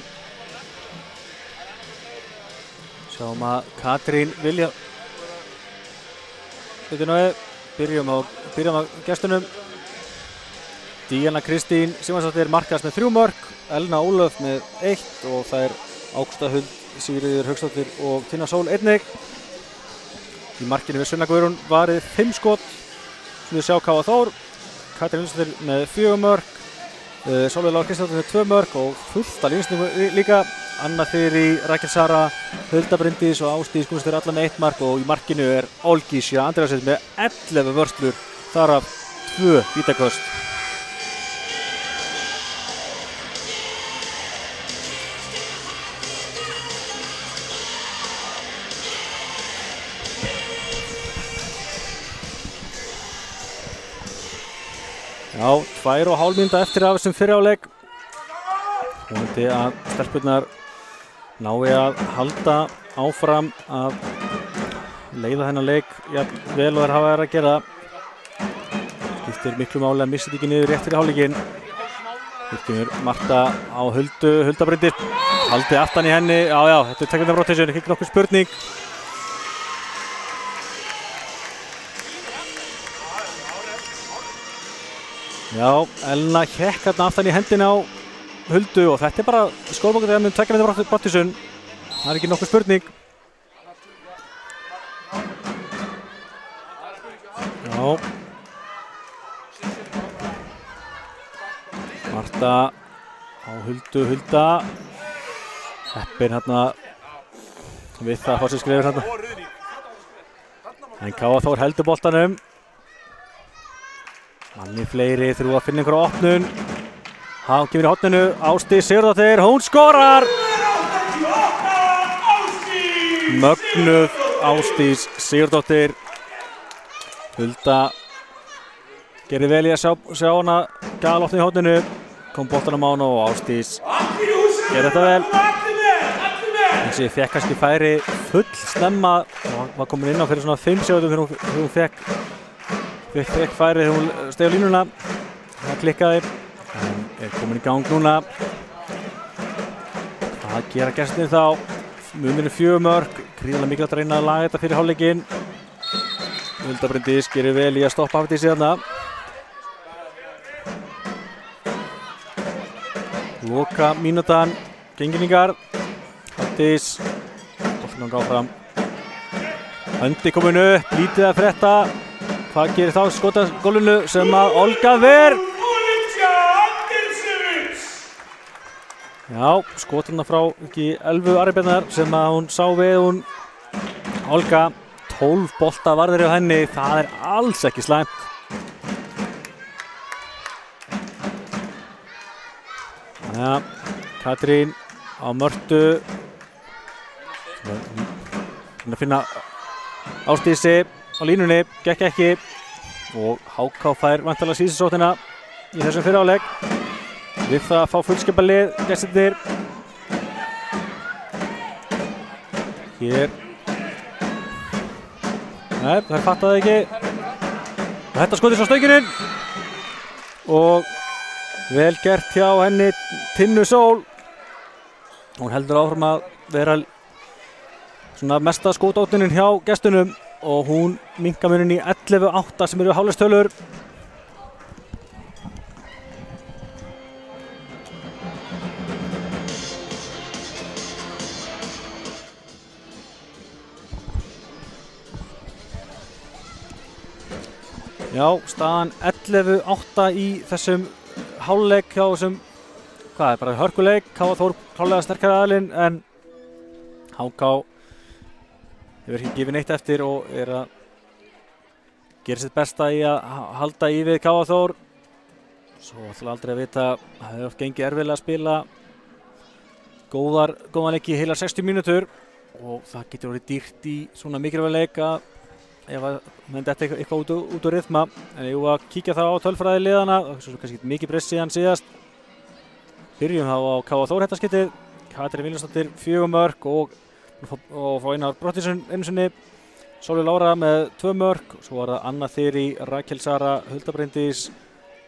Sjáum að Katrín Vilja. Byrjum á gestunum. Díana Kristín Sigmarsdóttir markast með 3 mörk, Elna Ólöf með 1 og það er Ágústa Huld, Sigríður Hauksdóttir og Tinna Sól einnig. Í markinu við Sunna Guðrún varið 5 skot. Við sjá K.A. Þór, Katrín Vilhjálmsdóttir með 4 mörk, Sólveig Lára Kristjánsdóttir með 2 mörk og fullt af lífsningu líka. Anna Þyrí, Rakel Sara, Hulda Bryndís og Ásdís Guðmundsdóttir alla með 1 mark og í markinu er Olgísja Andreasdóttir með 11 vörslur, þar af 2 vítaköst. Já, 2,5 mínúta eftir af þessum fyrri hálfleik. Vonandi að stelpurnar nái að halda áfram að leiða þennan leik jafn vel og þær hafa verið að gera. Skiptir miklu máli að missa þetta ekki niður rétt fyrir hálfleikinn. Virkjumur Marta á Hulda Bryndís, haldið aftan í henni. Já, þetta er tekjandi rotation, ekki nokkuð spurning. Já, Elna hékk hérna aftan í hendina á Huldu og þetta er bara skólbókandi með tekjandi rotation. Það er ekki nokkuð spurning. Já. Marta á Hulda. Heppin hérna við það að fá sér skrifur hérna. En K.A. Þór heldur boltanum. Manni fleiri þurfa að finna einhverja opnun. Hann kemur í horninu, Ásdís Sigurðardóttir, hún skorar! Mögnuð Ásdís Sigurðardóttir. Hulda gerir vel í að sjá hana galopna í horninu. Kom boltanum á hana og Ásdís gerir þetta vel. Þessi fekk kannski færi full snemma og var komin inn á fyrir svona 5 sekúndum þegar hún fekk færi þegar hún steig á línuna. Það klikkaði. Hann er komin í gang núna. Hvað gera gestirnir þá? Munurinn 4 mörk. Gríðarlega mikilvægt að reyna að laga þetta fyrir hálfleikinn. Hulda Bryndís gerir vel í að stoppa Hafdísi þarna. Loka mínútan. Genginningar. Hafdís. Boltinn ganga áfram. Höndi komin upp. Lítið að frétta. Hvað gerir þá skotagólfinu sem að Olga ver? Já, skoturna frá Elfu Aribjarnar sem að hún sá við Olga. 12 bolta varðir hjá henni, það er alls ekki slæmt. Já, Katrín á Mörtu. Hún að finna Ásdísi á línunni, gekk ekki og HK fær væntanlega síðustu sóknina í þessum fyrri hálfleik. Við það að fá fullskipalið gestirnir. Hér. Nei, þær fattaði ekki. Og þetta skotið svo stönginin. Og vel gert hjá henni Tinnu Sól. Hún heldur áfram að vera svona mesta skotátunin hjá gestunum. Og hún minkar munin í 11-8 sem eru hálfleikstölur. Já, staðan 11-8 í þessum hálfleik hjá þessum, hvað er bara hörkuleik. K.A. Þór klálega sterkari aðilinn en HK hefur ekki gefið neitt eftir og er að gera sitt besta í að halda í við K.A. Þór. Svo ætla aldrei að vita að það hefur oft gengið erfiðlega að spila góðan leik í heila 60 mínútur og það getur orðið dýrt í svona mikilvæg leik að ef að menn detta eitthvað út úr rytma. En ég var að kíkja þá á tölfræði liðana, svo kannski ekki mikið breyst síðan síðast. Byrjum þá á K.A. Þór þetta skiptið. Katrín Vilhjálmsdóttir 4 mörk og fá Einar Brottinsson einu sinni. Sólveig Lára með 2 mörk. Svo var það Anna Þyrí, Rakel Sara, Hulda Bryndís,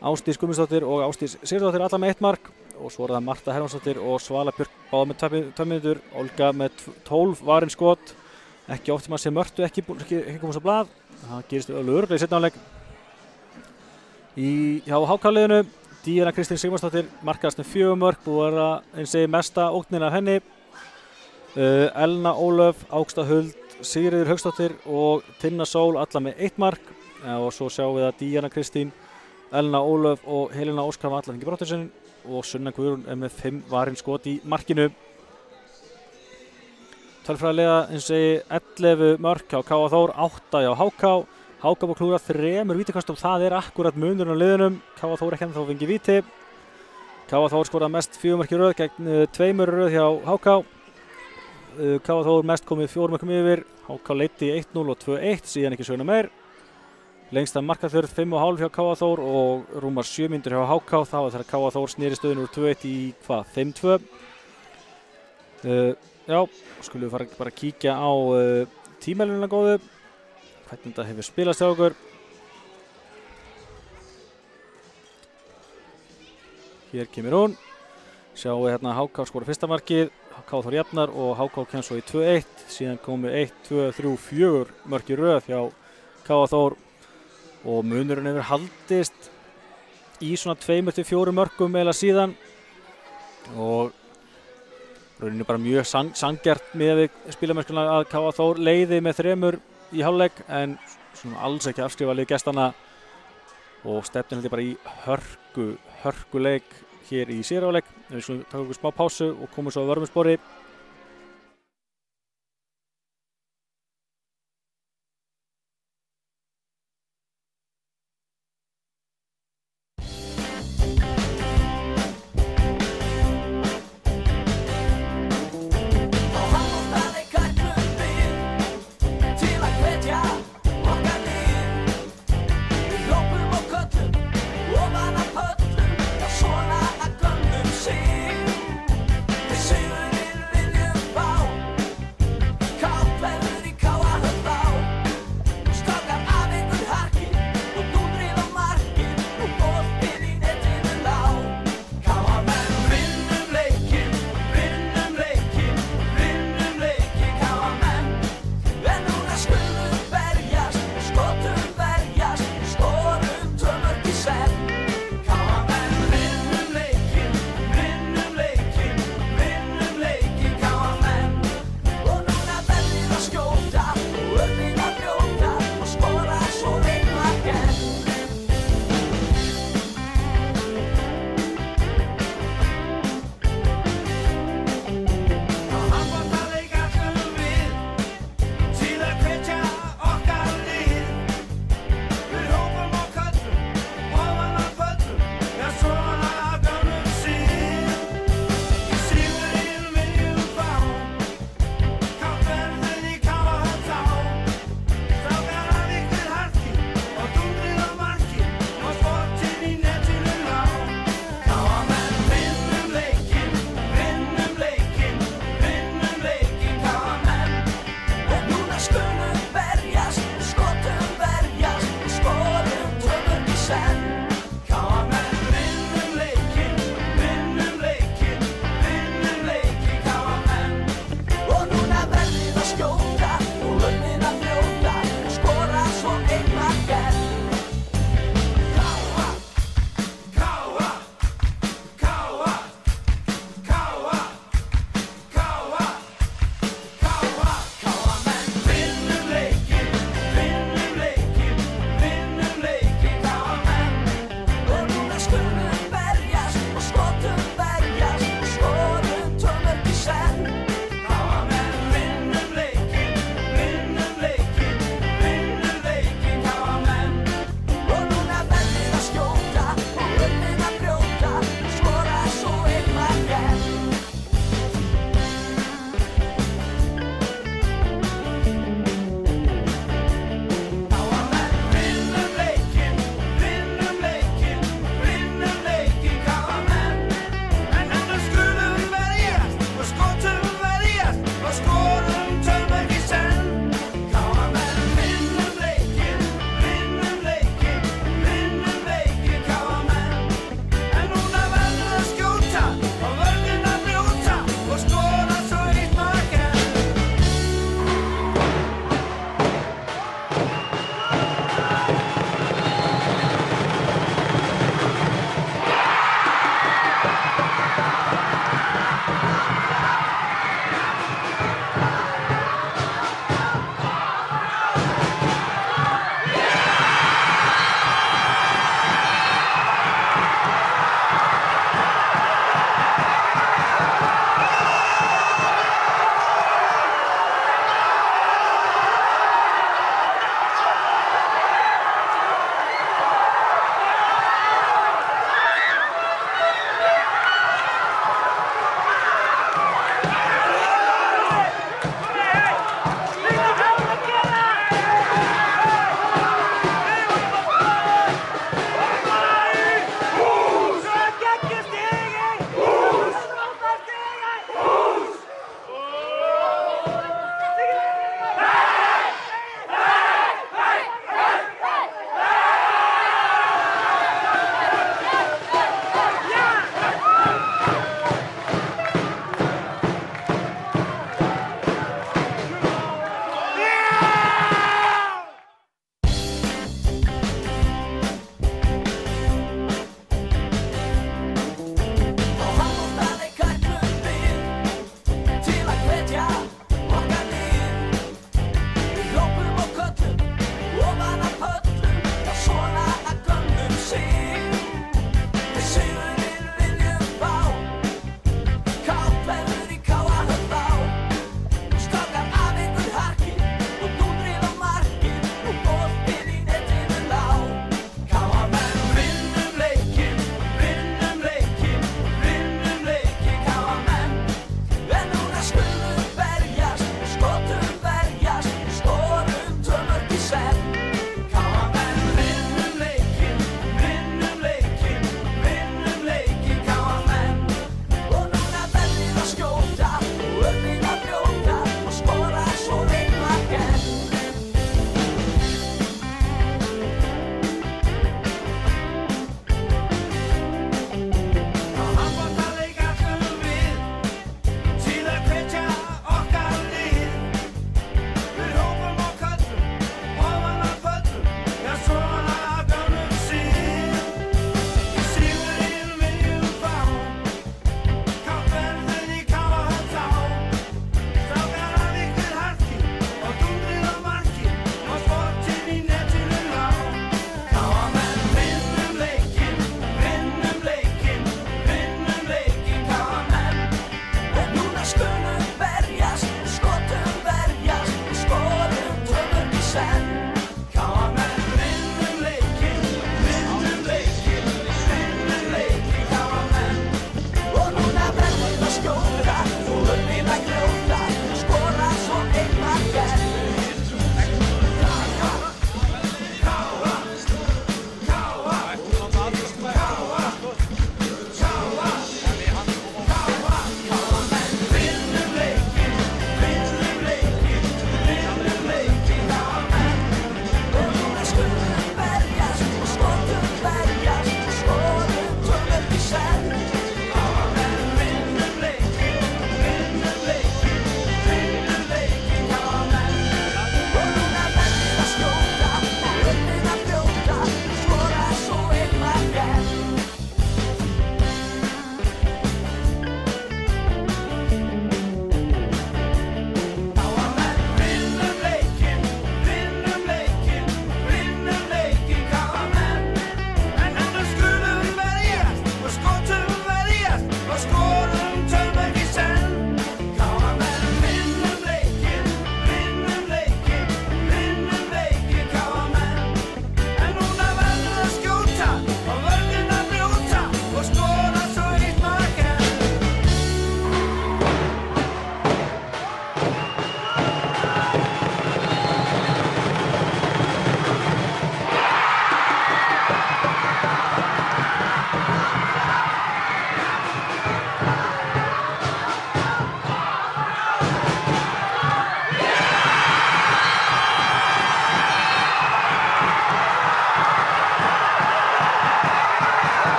Ásdís Guðmundsdóttir og Ásdís Sigurðardóttir alla með 1 mark. Og svo var það Marta Hermannsdóttir og Svala Björk báða með 2 mínútur. Olga með 12 varin skot. Ekki oft sem að sé Mörtu ekki komast á blað. Það gerist örugglega í seinni hálfleik. Hjá HK-liðinu Díana Kristín Sigmarsdóttir markaðist með 4 mörk. Búið að eins og mesta ógnin af henni. Elna Ólöf, Ágústa Huld, Sigríður Hauksdóttir og Tinna Sól alla með 1 mark og svo sjáum við að Díana Kristín, Elna Ólöf og Helena Óskar alla fengið brottvísun og Sunna Guðrún með 5 varin skot í markinu. Tölfræðilega eins og segi 11 mörk hjá K.A. Þór, 8 hjá HK. HK búið klúra 3 vítakostum, það akkurat munurinn á liðunum. K.A. Þór ekki ennþá fengið víti. K.A. Þór skoraði mest 4 mörk í röð gegn 2 röð hjá HK. K.A. Þór mest komið 4 mörkum yfir, HK leiddi 1-0 og 2-1, síðan ekki söguna meir. Lengsta markaþörf 5,5 hjá K.A. Þór og rúmar 7 mínútur hjá HK, það var þegar K.A. Þór sneri stöðun úr 2-1 í 5-2. Já, skulum við fara bara að kíkja á tímælunina góðu, hvernig þetta hefur spilast hjá okkur. Hér kemur hún, sjáum við hérna HK skora fyrsta markið, K.A. Þór jafnar og HK kemst svo í 2-1, síðan komu 1, 2, 3, 4 mörk í röð hjá K.A. Þór og munurinn hefur haldist í svona 2-4 mörkum eða síðan og rauninni bara mjög sanngjarnt með spilamennskuna að K.A. Þór leiði með 3 í hálfleik en svona alls ekki afskrifa lið gestanna og stefnin heldur bara í hörkuleik hér í síðari hálfleik. Við skulum taka okkur smá pásu og komum svo að vörmuspori. Svona að gömlum sín. Sigurinn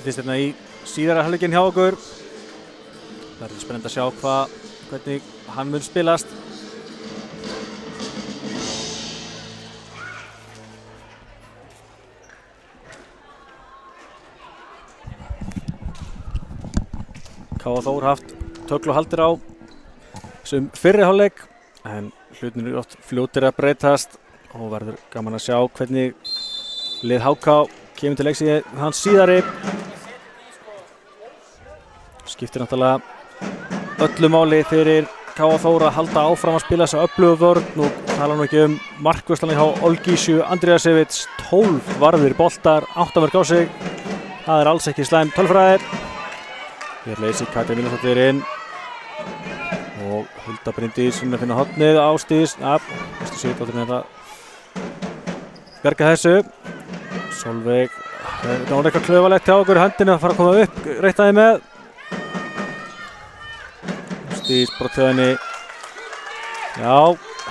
breytist hérna í síðara hálfleikinn hjá okkur. Verður spennandi að sjá hvernig hann mun spilast. K.A. Þór haft tögl og haldir á sem fyrri hálfleik, en hlutinir eru oft fljótir að breytast og verður gaman að sjá hvernig lið HK kemur til leiks í hans síðari. Skiptir náttúrulega öllu máli fyrir K.A. Þór að halda áfram að spila þessa öflugu vörn. Nú tala nú ekki markvörslanlega hjá Olgísju Andriasevits, 12 varðir boltar, 8 mörk á sig. Það alls ekki slæm tölfræði. Hér leysir Katrín Vilhjálmsdóttir inn og Hulda Bryndís að finna hornið. Ásdís, Ásdís Sigurdóttir er að bjarga þessu. Solveig, það var eitthvað klaufalegt hjá okkur, höndin að fara að koma upp, reittaði með. Ásdís brottþjóðinni. Já,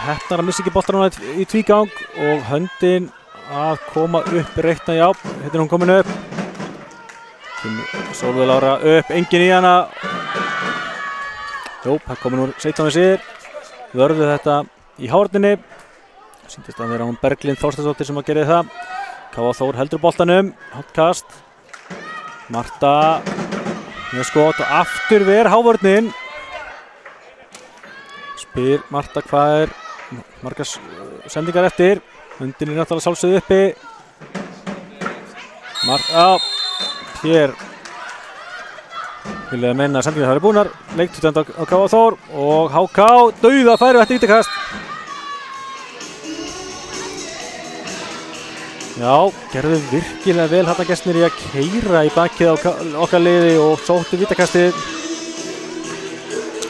heppnar að missa ekki boltar núna í tvígang og höndin að koma upp, reittaði, já, hérna er hún komin upp. Sólveig Lára upp, engin í hana. Jú, það komið nú 17 sér. Vörðu þetta í hárninni. Sýndist að vera hún Berglind Þorsteinsdóttir sem að gera það. K.A. Þór heldur boltanum, handkast. Marta með skot og aftur ver hávörnin. Spyr Marta hvað margar sendingar eftir. Höndin er náttúrulega sjálfsögðu uppi. Marta, hér vilja meina að sendingar hafa verið búnar. Leiktutend á K.A. Þór og HK dauða færi eftir vítakast. Já, gerðu virkilega vel hérna gestirnir í að keyra í bakið á okkar liði og sóttu vítakastið.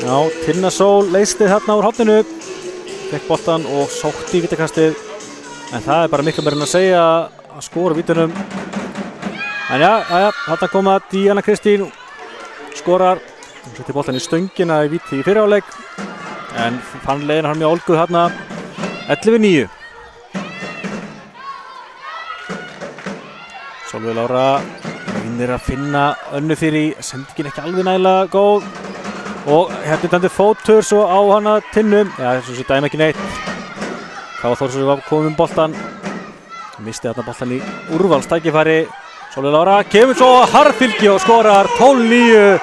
Já, Tinna Sól leysti þarna úr horninu, fekk boltan og sótti í vítakastið. En það er bara miklu meira en að segja að skora vítunum. En já, þarna koma Díana Kristín, skorar, setti boltan í stöngina í víti í fyrri hálfleik, en fann leiðina hann mjög ólguð þarna, 11-9. Sólveig Lára reynir að finna önnu fyrir, sendingin ekki alveg nægilega góð og hérna tendir fótur svo á hana Tinnum, já þessu sé dæmi ekki neitt. K.A. Þór svo var komið boltan, misti þarna boltan í úrvalstækifæri. Sólveig Lára kemur svo harðfylgi og skorar 12-9.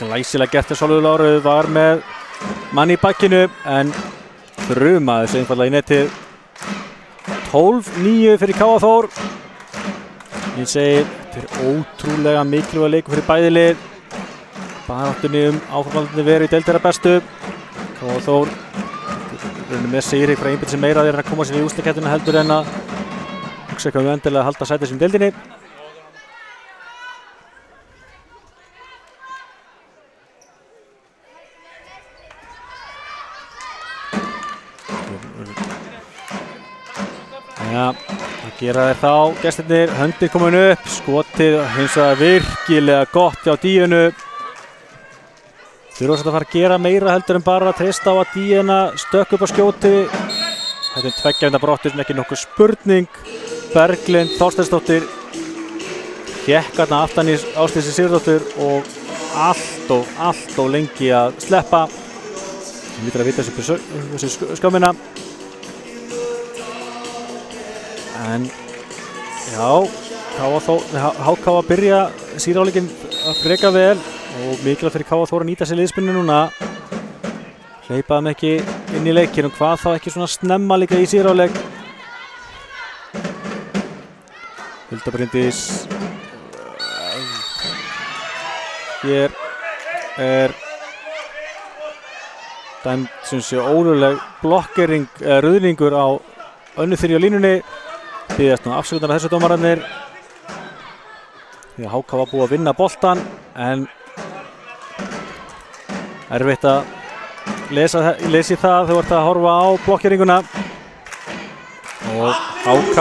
Glæsilega gert þegar Sólveig Láru var með mann í bakkinu en þrumaði þessu einfallega í netið. 12-9 fyrir K.A. Þór. Ég segi, þetta er ótrúlega mikilvæg leikur fyrir bæði lið. Baráttunni áframhaldandi veru í deildina bestu. K.A. Þór með sigri fyrir einbæti sem meira þegar hann koma sér í úrslitakeppnina heldur en að hugsa eitthvað endilega að halda sæti sem deildinni. Já, það gera þeir þá, gestirnir, höndin komin upp, skotið hins vegar virkilega gott hjá Díönu. Þurfa að fara að gera meira heldur en bara að treysta á að Díana stökk upp á skjóti. Þetta er tveggja brottur sem ekki nokkuð spurning. Berglind Þorsteinsdóttir hékk þarna aftan í Ásdísi Sigurdóttur og allt of lengi að sleppa. Við lítur að vita þessu skömmina. En já, HK að byrja síðari hálfleikinn að freka vel og mikilvægt fyrir K.A. Þór að nýta sér liðspunni núna. Hleypa þeim ekki inn í leikinn og hvað þá ekki svona snemma líka í síðari hálfleik. Hulda Bryndís. Hér er dæmt sem sé óluleg blokkering, ruðningur á önnu þyrju á línunni. Biðjast nú afsökunar á þessu dómararnir. Því að HK var búið að vinna boltan en erfitt að lesa það þegar þú ert að horfa á blokkeringuna. Og HK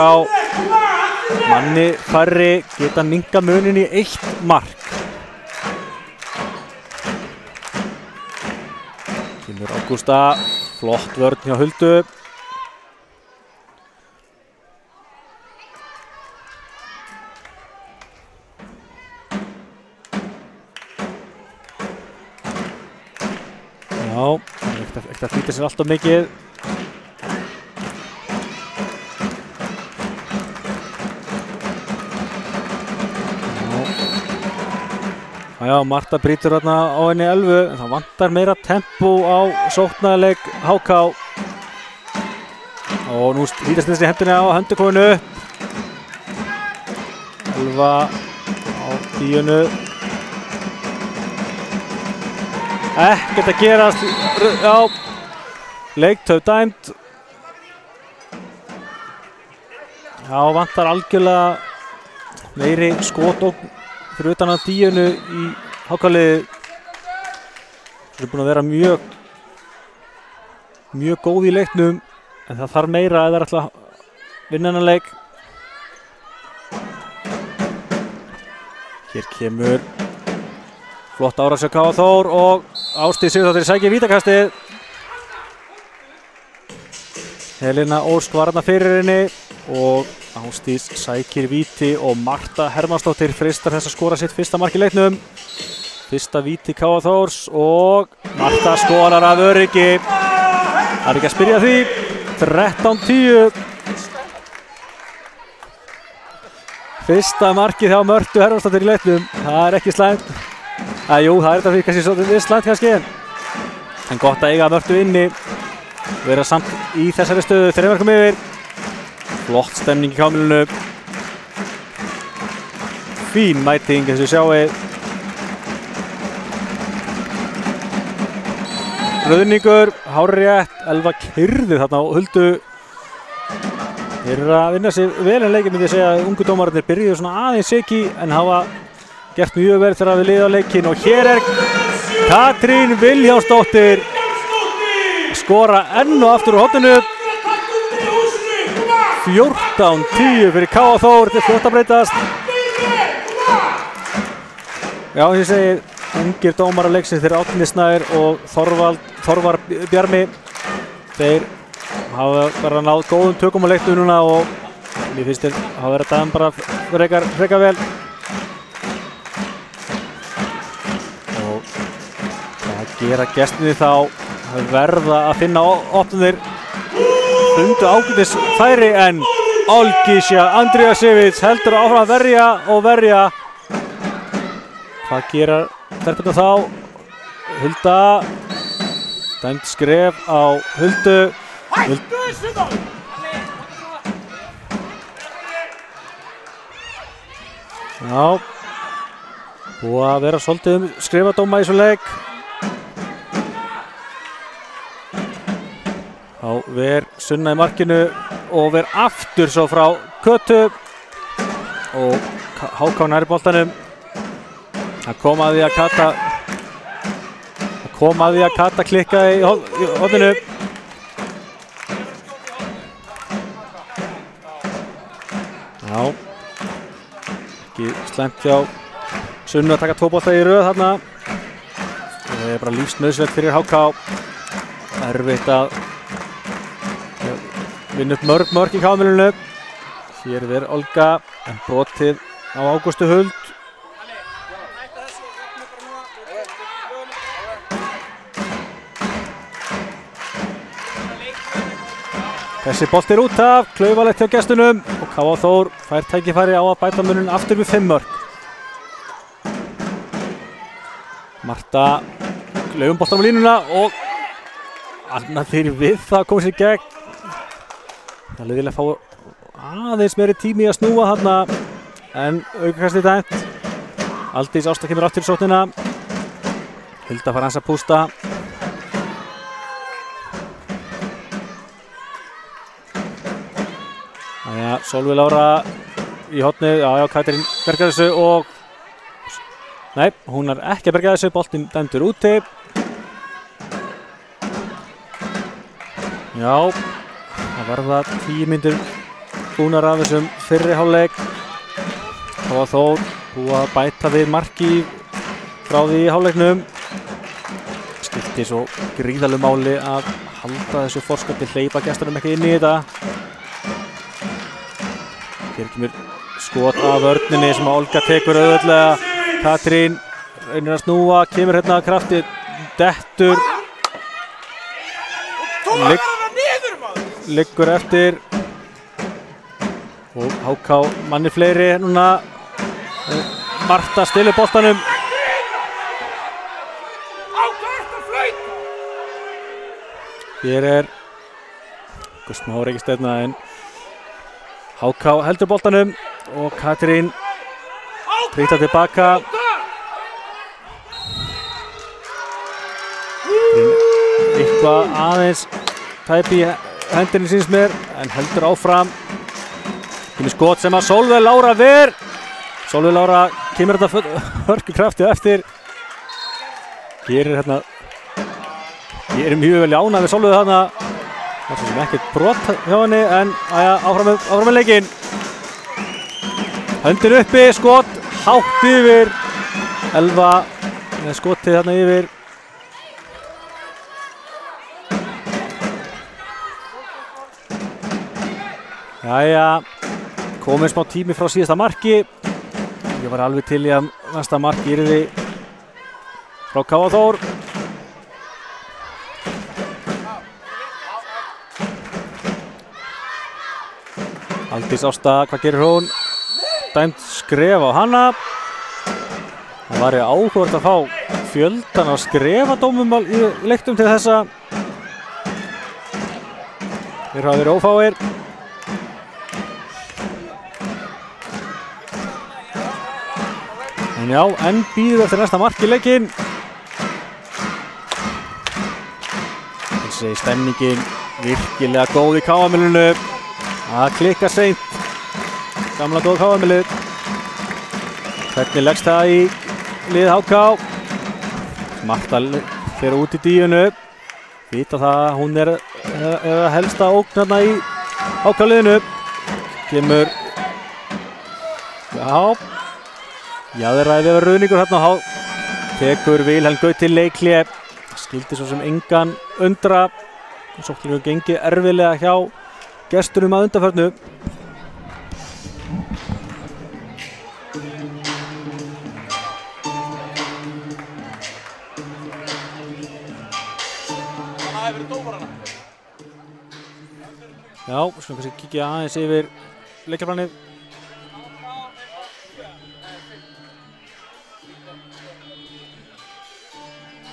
manni færri geta minkað munin í 1 mark. Kemur Ágústa, flott vörn hjá Huldu. flýta sér alltaf mikið. Já, Marta brýtur þarna á henni 11, en það vantar meira tempo á sóknarleik HK. Og nú lítast þessi hendina á höndukonu. 11 á 10. Ekkert að gerast. Já, leiktöf dæmt. Já, vantar algjörlega meiri skotókn fyrir utan að 10 í HK-liði. Þeir eru búin að vera mjög góð í leiknum, en það þarf meira ef það er alltaf að vinna þennan leik. Hér kemur flott árás hjá KA Þór og Ásdís Sigurðardóttir sækir vítakastið. Helena Ósk var þarna fyrir henni og Ásdís sækir víti og Marta Hermannsdóttir freistar þess að skora sitt fyrsta mark í leiknum. Fyrsta víti KA Þórs og Marta skorar af öryggi. Það er ekki að spyrja því. 13-10. Fyrsta markið hjá Mörtu Hermannsdóttir í leiknum. Það er ekki slæmt. Jú, það er þetta fyrir kannski svolítið slæmt kannski. En gott að eiga Mörtu inni. Vera samt í þessari stöðu 3 mörkum yfir. Flott stemning í kámilinu. Fín mæting eins og sjáið. Rauðningur, hárrétt, Elva kyrði þarna á Huldu. Þeir eru að vinna sig vel en leikinn, myndi ég segja að ungu dómararnir byrjuðu svona aðeins shaky en hafa gert mjög vel þegar við liðum á leikinn. Og hér er Katrín Vilhjálmsdóttir skora enn og aftur úr horninu. 14-10 fyrir KA Þór, þetta er flott að breytast. Já, ég segi ungir dómarar leiksins, þeir Árni Snær og Þorvar Bjarmi. Þeir hafa bara náð góðum tökum á leiknum núna og mér finnst þeir hafa verið að dæma bara frekar vel. Og það gera gestinni þá verða að finna opnir. Fundu ágætis færi en Olgisha Andriasevic heldur áfram að verja og verja. Hvað gera stelpurnar þá? Hulda. Dæmt skref á Huldu. Já. Búið að vera svolítið skrifadóma í svo leik. Þá ver Sunna í markinu og ver aftur svo frá Kötu og HK nær boltanum. Það kom að því að Kata klikkaði í horninu. Já, ekki slæmt hjá Sunnu að taka 2 bolta í röð þarna. Það er bara lífsnauðsynlegt fyrir HK. Erfitt að vinna upp mörg í kámilinu. Hér ver Olga en brotið á Ágústu Huld. Þessi bolt er út af, klaufalegt hjá gestunum og KA Þór fær tækifæri á að bæta muninn aftur við 5 mörk. Marta klaufum boltan á línuna og annað fyrir við það kom sér gegn. Það er liðilega að fá aðeins meiri tími að snúa þarna en aukakastið dæmt. Aldís Ásta kemur aftur í sóknina. Hulda fær hans að pústa. Jæja, Sólveig Lára í hornið. Já, Katrín bergar þessu og nei, hún er ekki að berga þessu. Boltinn dæmdur úti. Já, það verða 10 mínútur búnar af þessum fyrri hálfleik. KA Þór búið að bæta við marki frá því í hálfleiknum. Skipti svo gríðarlegu máli að halda þessu forskoti, hleypa gestunum ekki inn í þetta. Hér kemur skot af vörninni sem Olga tekur auðvitað. Katrín reynir að snúa, kemur hérna að krafti, dettur liggur eftir og HK manni fleiri núna. Marta stilur boltanum. Hér smá reikistefna en HK heldur boltanum og Katrín trýta tilbaka. Eitthvað aðeins tæp í hendinni síns mér en heldur áfram. Kemur skot sem að Sólveig Lára ver. Sólveig Lára kemur þetta hörku krafti eftir. Gerir mjög vel ánægð við Sólveig þarna. Það er sem ekkert brot hjá henni en áfram með leikinn. Höndin uppi, skot hátt yfir. Elva með skotið þarna yfir. Komið smá tími frá síðasta marki. Ég var alveg til í að næsta marki yrði frá K.A. Þór. Aldís Ásta, hvað gerir hún? Dæmt skref á hana. Það var áhugavert að fá fjöldan af skrefadómum í leiktum til þessa. Þeir hafa verið ófáir. En enn býður eftir næsta mark í leikinn. Þessi stemningin virkilega góð í K.A.-milinu. Það klikka seint. Gamla góð K.A.-milið. Hvernig leggst það í lið HK? Marta fer út í díunu. Vita það að hún er helsta ógn hérna í HK-liðinu. Kemur Jaðræði yfir ruðningur hérna og tekur Vilhelm Gauti leikhlé. Skildi svo sem engan undra. Sóknarleikur gengi erfiðlega hjá gestunum að undanförnu. Við skulum kannski kíkja aðeins yfir leikjaplanið.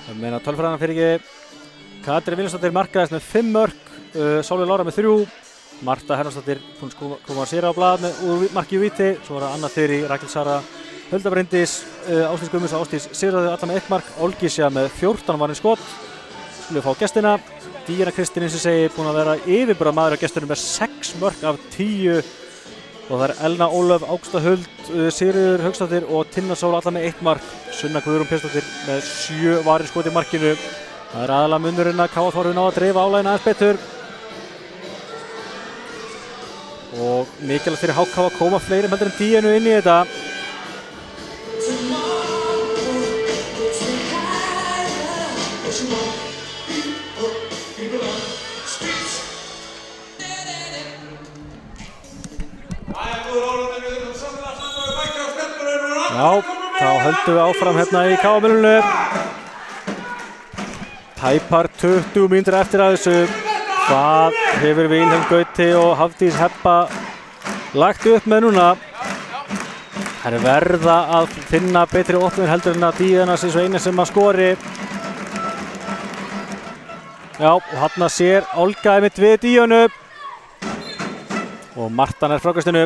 Það meina tölfræðina fyrir ekki. Katrín Vilhelmsdóttir markaðist með 5 mörk, Sólveig Lára með 3. Marta Hermannsdóttir kom að sér á blað með marki í víti. Svo var það Anna Þyri, Rakel Sara, Hulda Bryndís, Ásdís Guðmunds og Ásdís Sigurðardóttir alla með 1 mark. Olgisja með 14 varinn skot. Skulum við fá gestina. Díana Kristín eins og segi búin að vera yfirburðamaður á gestunum með 6 mörk af 10. Og það Elna Ólöf, Ágústa Huld, Sigríður Hauksdóttir og Tinna Sól alla með 1 mark. Sunna Guðrún Pétursdóttir með 7 varin skot í markinu. Það aðalega munurinn að K.A. Þór ná að dreifa álægina aðeins betur. Og mikilvægt fyrir HK að koma fleiri heldur en díunu inn í þetta. Þá höldum við áfram hérna í K.A.-milinu. Tæpar 20 mínútur eftir að þessu. Hvað hefur Vilhelm Gauti og Hafdís Hebba lagt upp með núna? Það verða að finna betri opnir heldur en að Díana sé svo eina sem að skori. Og hann sér Olga einmitt við Díanu. Og Marta nær frákastinu.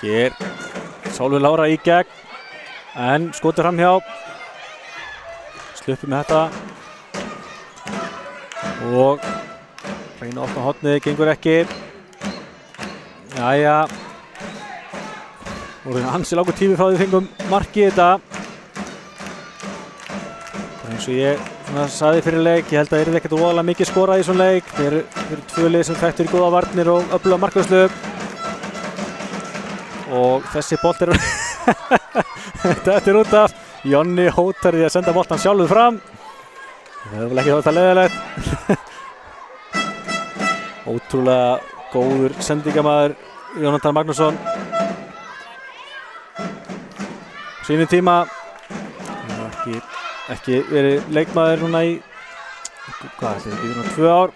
Hér Sólveig Lára í gegn en skotur fram hjá. Sluppi með þetta og reyna að opna hornið, gengur ekki. Og ansi langur tími frá því við fengum marki í þetta. Eins og ég sagði fyrir leik, ég held að það er ekkert voðalega mikið skorað í svona leik. Þeir eru 2 lið sem þekktur í góða varnir og öfluga markvörslu. Og þessi bolt þetta út af. Jonni hótar því að senda boltan sjálfur fram. Það hefur vel ekki þetta leiðilegt. Ótrúlega góður sendingamaður Jónatan Magnússon. Sínum tíma. Ekki verið leikmaður núna í, hvað þetta ekki verið 2 ár.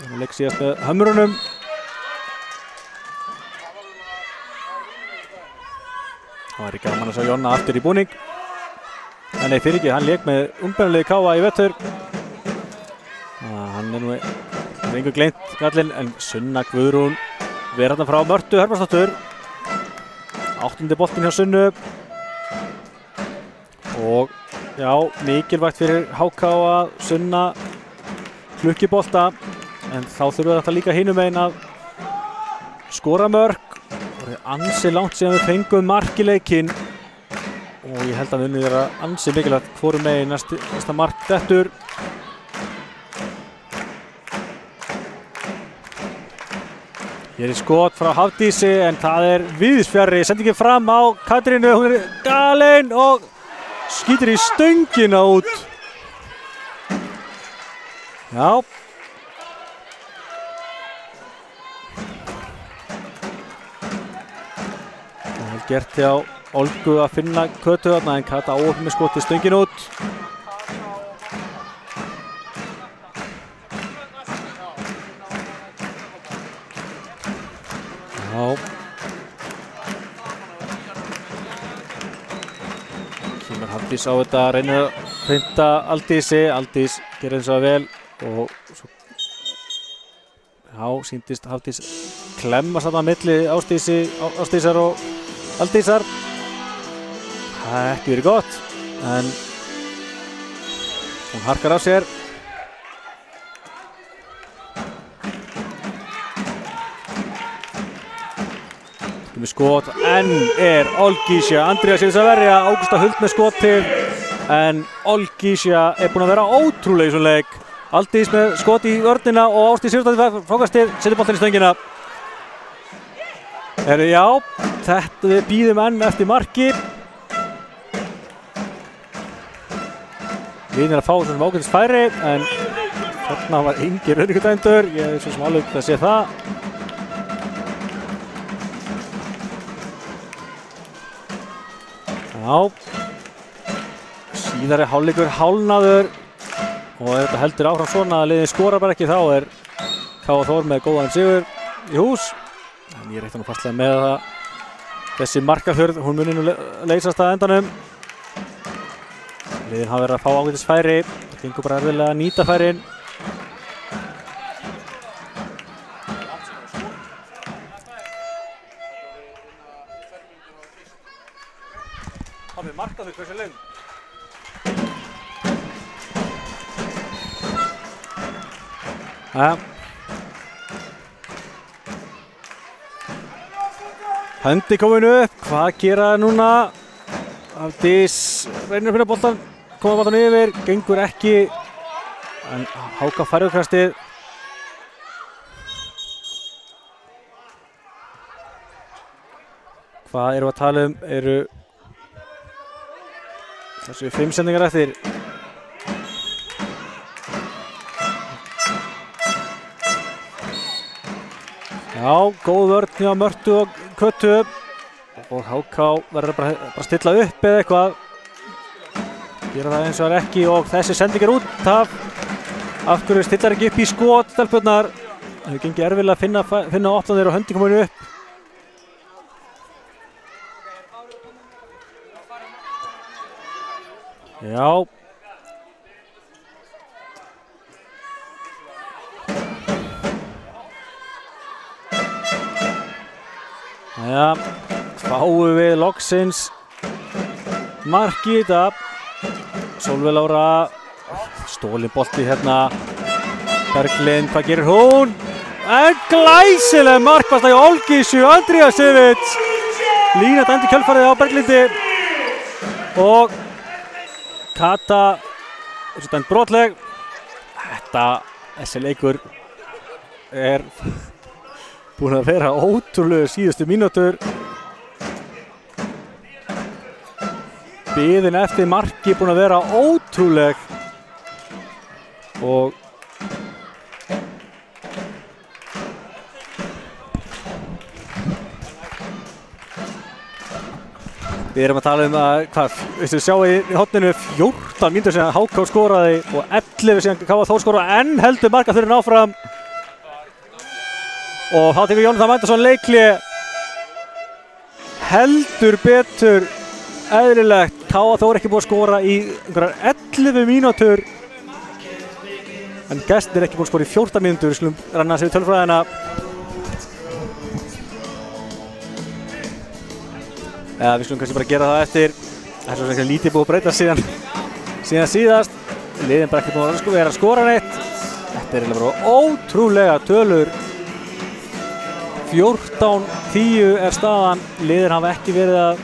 Það leik síðast með Hömrunum. Það væri gaman að sjá Jonna aftur í búning. En nei, fyrir ekki, hann leik með ungmennalið KA í vetur. Hann nú engu gleymt kallinn, en Sunna Guðrún verið þarna frá Mörtu Hermannsdóttur. 8. boltinn hjá Sunnu. Og já, mikilvægt fyrir HK að Sunna klukkibolta, en þá þurfum við þetta líka hinum megin að skora mörk. Það er ansi langt síðan við fengum mark í leikinn og ég held að unnið er ansi mikilvægt hvorum megin næsta mark dettur. Hér er skot frá Hafdísi, en það er víðsfjarri. Sendingin fram á Katrínu, hún er galin og skýtur í stöngina út. Já. Það er gert hjá Olgu að finna Kötu þarna, en Kata óöfn með skoti stöngin út. Já. Hafdís á þetta, reynir að hrinda Aldísi. Aldís gerir eins og vel og svo, já, sýndist Hafdís klemmast þarna á milli Ásdísar og Aldísar. Það hefði ekki verið gott, en hún harkar af sér. Með skot, en er Olgísja Andrea sér þess að verja. Ágústa Huld með skot til, en Olgísja er búin að vera ótrúlega í svona leik. Aldís með skot í vörnina og Ásdís Sigurðardóttir frákastið, setur boltinn í stöngina. Já, þetta við bíðum enn eftir marki. Við erum að fá svona ágætis færi, en þarna var Ingi Rauðvíkudændur. Ég er svo sem alveg að sé það. Já, síðari hálfleikur hálfnaður og ef þetta heldur áfram svona að liðin skora bara ekki, þá er K.A. Þór með góðan sigur í hús. En ég reikna nú fastlega með að þessi markaþurrð, hún muni nú leysast að endanum. Liðin hafa verið að fá ágætis færi, það gengur bara erfiðlega að nýta færin. Markaður hversu löng? Hendi komin upp, hvað gera það núna? Hafdís reynir að finna boltan, koma boltan yfir, gengur ekki, en Háka færður kastið. Hvað erum við að tala um? Eru þessu 5 sendingar eftir. Já, góð vörn hjá Mörtu og Kötu og HK verður bara að stilla upp eða eitthvað. Gera það eins og það ekki og þessi sending út af hverju stillar ekki upp í skot stelpurnar. Það hefur gengið erfiðlega að finna opnanir og höndin kominu upp. Já. Jæja, fáum við loksins mark í þetta. Sólveig Lára, stólinn bolti hérna. Berglind, hvað gerir hún? En glæsileg markvarsla í Olgísju Andríasevits. Lína dæmdi kjölfarið á Berglindi. Og Kata er svo dæmt brotleg. Þessi leikur er búin að vera ótrúlega síðustu mínútur. Biðin eftir marki búin að vera ótrúleg. og við erum að tala að hvað, veistu, sjá í horninu 14 mínútur síðan HK skoraði og 11 síðan KA Þór skoraði enn heldur markaþurinn áfram og þá tekur Jónatan Magnússon leikhlé heldur betur eðlilegt. KA Þór ekki búið að skora í einhverjar 11 mínútur en gestir ekki búið að skora í 14 mínútur. Við skulum renna sér í tölfræðina. Ja, við skulum kannski bara gera það eftir. Það er svo sem lítið búið að breyta síðan síðast. Liðin bara ekki búið að vera að skora neitt. Þetta er bara ótrúlega tölur. 14-10 er staðan. Liðin hafa ekki verið að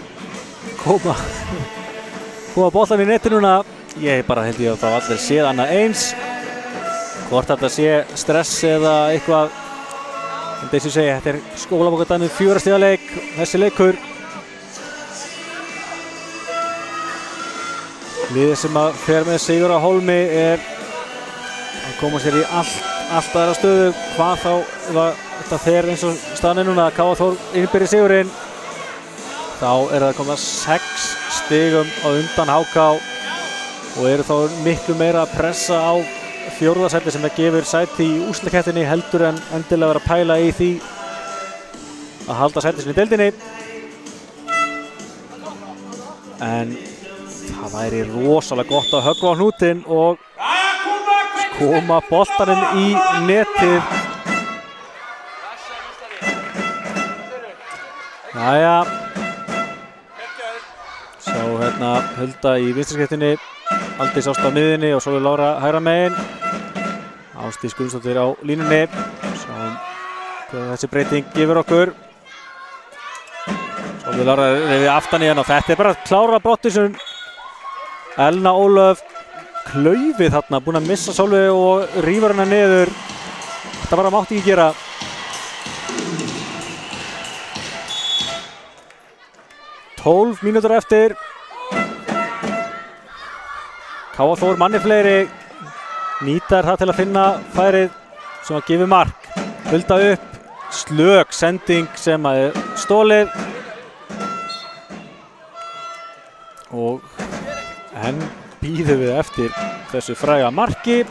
koma boltan í netinu núna. Ég bara held ég að það allir séð annað eins. Hvort þetta sé stress eða eitthvað. En þess að segja, þetta er skólabókardæmið 4 stiga leik. Þessi leikur. Liðið sem að fer með sigur á hólmi er að koma sér í allt aðra stöðu. Hvað þá ef þetta fer eins og staðan er núna, KA Þór innbyrði sigurinn, þá er það að koma 6 stigum á undan HK og eru þá miklu meira að pressa á 4. sæti sem það gefur sæti í úrslitakeppninni heldur en endilega vera að pæla í því að halda sæti sinni í deildinni. En það væri rosalega gott að höggva á hnútinn og koma boltanum í netið. Jæja. Sjá hérna Hulda í vinstriskiptinni, Aldís Ásta á miðjunni og Sólveig Lára hægra megin. Ásdís Guðmundsdóttir á línunni. Sjáum hvað þessi breyting gefur okkur. Sólveig Lára er við aftan í hann og þetta er bara að klára brottvísun. Elna Ólöf klaufið þarna, búin að missa Sólveig og rífur hana niður. Þetta bara mátti ekki gera. Tólf mínútur eftir. KA Þór manni fleiri. Nýtar það til að finna færið sem að gefa mark. Hulda upp, slök sending sem að er stólið. Og enn bíðum við eftir þessu fræga marki.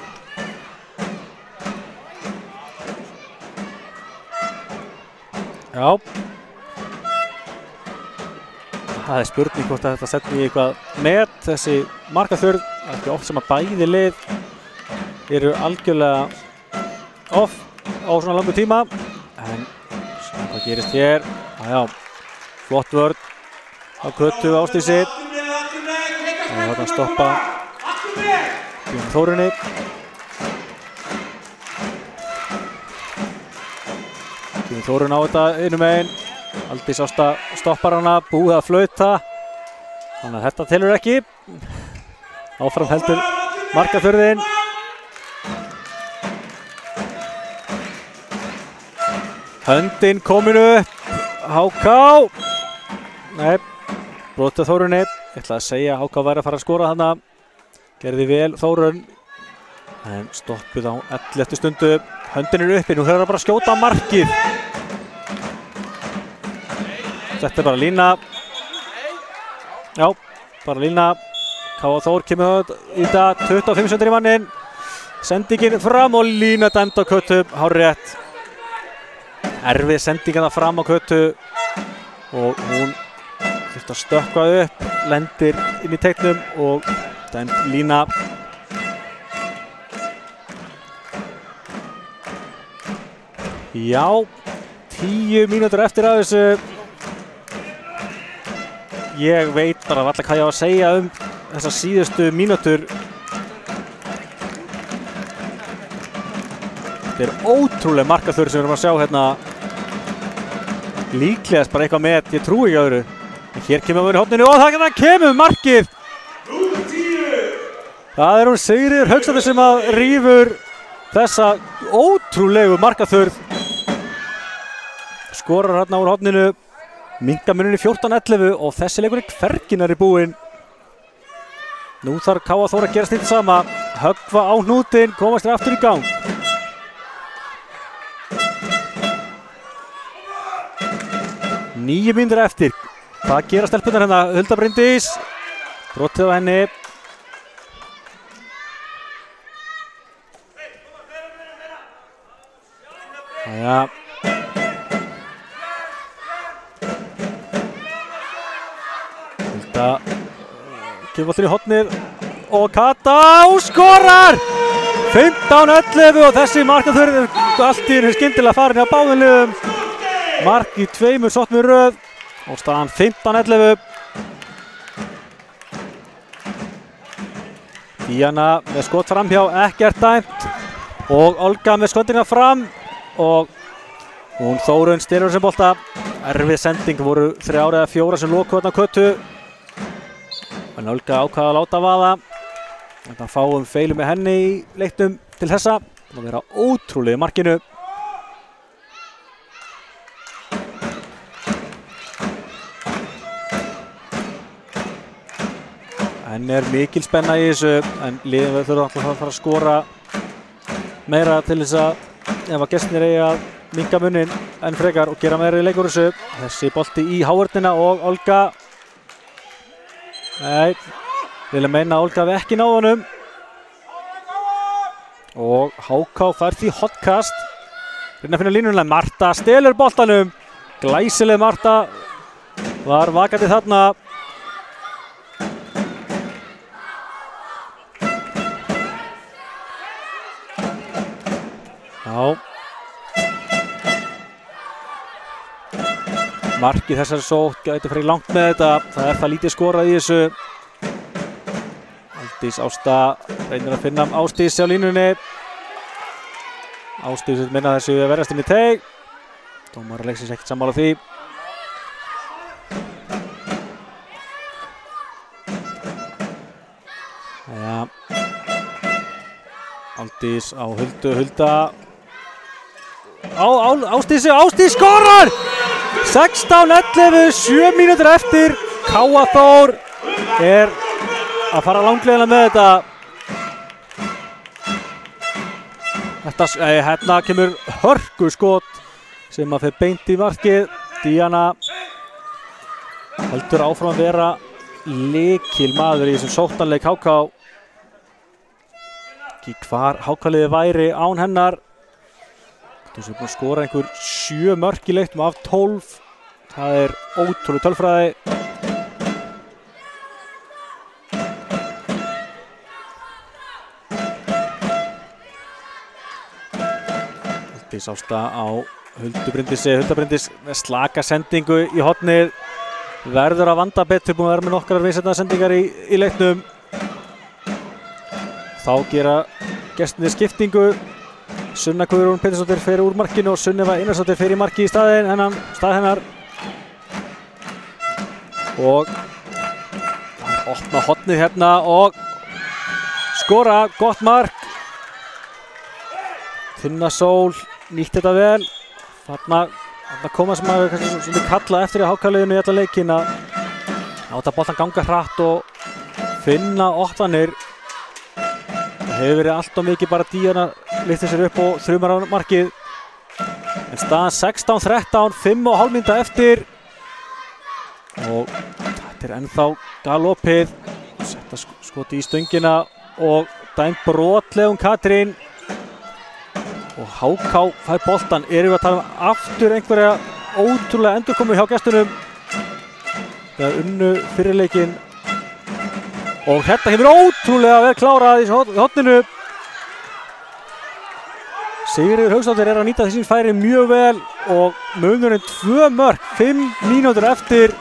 Já. Það er spurning hvort að þetta setja í eitthvað met, þessi markaþurrð. Það er ekki oft sem að bæði lið eru algjörlega off á svona langu tíma. En svona hvað gerist hér. Já, flott vörn á Kötu Ásdísi. Það er að stoppa Björn Þórunni. Björn Þórun á þetta innum megin. Aldís Ásta stoppar hana, búið að flauta. Þannig að þetta telur ekki. Áfram heldur markaþurrðin. Höndin komin upp. HK. Nei, brotið Þórunni. Ég ætla að segja að HK væri að fara að skora þarna. Gerði vel Þórun. En stoppuð á 11. stundu. Höndin er uppi, nú þarf það bara að skjóta markið. Þetta er bara lína. Já, bara lína. KA Þór kemur í þetta 25 sekúndur í mannin. Sendingin fram og lína dæmd á Kötu, hárrétt. Erfið sending að það fram á Kötu og hún þurfti að stökkva upp, lendir inn í teignum og dæmd lína. Já, 10 mínútur eftir af þessu. Ég veit bara varla hvað ég á að segja þessar síðustu mínútur. Þetta er ótrúlega markaþurrð sem við erum að sjá hérna. Líklegast bara eitthvað með, ég trúi ekki öðru. En hér kemur við í horninu og það kemur markið. Það er Sigríður Hauksdóttir sem að rífur þessa ótrúlegu markaþurrð. Skorar hérna úr horninu. Minnka muninni 14-11 og þessi leikur er hvergi nærri búinn. Nú þarf KA Þór að gera slíkt sama. höggva á hnútinn, komast þér aftur í gang. Níu mínútur eftir. Hvað gera stelpunar hérna? Hulda Bryndís. Brotið á henni. Jæja. Hulda. Kemur boltinn í hornið. Og Kata skorar! 15-11 og þessi markaþörð allt í skyndilega farin hjá báðum liðum. Mark í 2 sóknum í röð og staðan 15-11. Díana með skot framhjá, ekkert dæmt. Og Olga með skotina fram og hún Þórunn stelur sem bolta. Erfið sending, voru 3 eða 4 sem lokuðu þarna Kötu. En Olga ákvað að láta vaða. Þetta fáum feilu með henni í leiknum til þessa. Það má vera ótrúlega í markinu. En mikil spenna í þessu, en liðin þurfa alltaf að fara að skora meira til þess að ef að gestirnir eigi að minnka muninn enn frekar og gera meira í leikur þessu. Þessi bolti í hávörnina og Olga. Nei. Vilja meina að Olga hafi ekki náð honum. Og HK fær því hotkast. Reyna að finna línulega. Marta stelur boltanum. Glæsileg Marta var vakandi þarna. Já. Markið þessari sótt gæti farið langt með þetta. Það er það lítið skorað í þessu. Aldís Ásta reynir að finna Ásdís á línunni. Ásdís vil minna þessu að verjast inn í teig. Dómari leiksins ekkert sammála því. Jæja. Aldís á Huldu, Hulda. Ásdís skorar! 16-11, 7 mínútur eftir. Káa Þór er að fara langleiðina með þetta. Hérna kemur hörku skot sem að fer beint í markið. Díana heldur áfram að vera lykilmaður í þessum sóknarleik HK. Ekki hvar HK-liðið væri án hennar. Þessu er búin að skora einhver 7 mörk í leiknum af 12. Það er ótrúleg tölfræði. Aldís Ásta á Huldu Bryndísi. Hulda Bryndís með slaka sendingu í hornið. Verður að vanda betur, búin að vera með nokkrar vinsætna sendingar í leiknum. Þá gera gestirnir skiptingu. Sunna Guðrún Pétursdóttir fer úr markinu og Sunneva Einarsdóttir fer í marki í stað hennar. Og opna hornið hérna og skora, gott mark. Tinna Sól nýtt þetta vel. Þarna koma sem að kannski kalla eftir í HK-liðinu í alla leikinn að láta boltan ganga hratt og finna opnanir. Það hefur verið allt og mikið bara Díana lyftir sér upp og þrjumar á markið. En staðan 16-13, 5,5 mínúta eftir. Og þetta er ennþá galopið. Setta skoti í stöngina og dæmt brotlegum Katrín. Og HK fær boltan. Erum við að tala um aftur einhverja ótrúlega endurkomu hjá gestunum. Það er unnu fyrirleikinn. Og þetta hefur ótrúlega vel klárað í horninu. Sigríður Hauksdóttir er að nýta þessi færi mjög vel og munurinn 2 mörk, 5 mínútur eftir.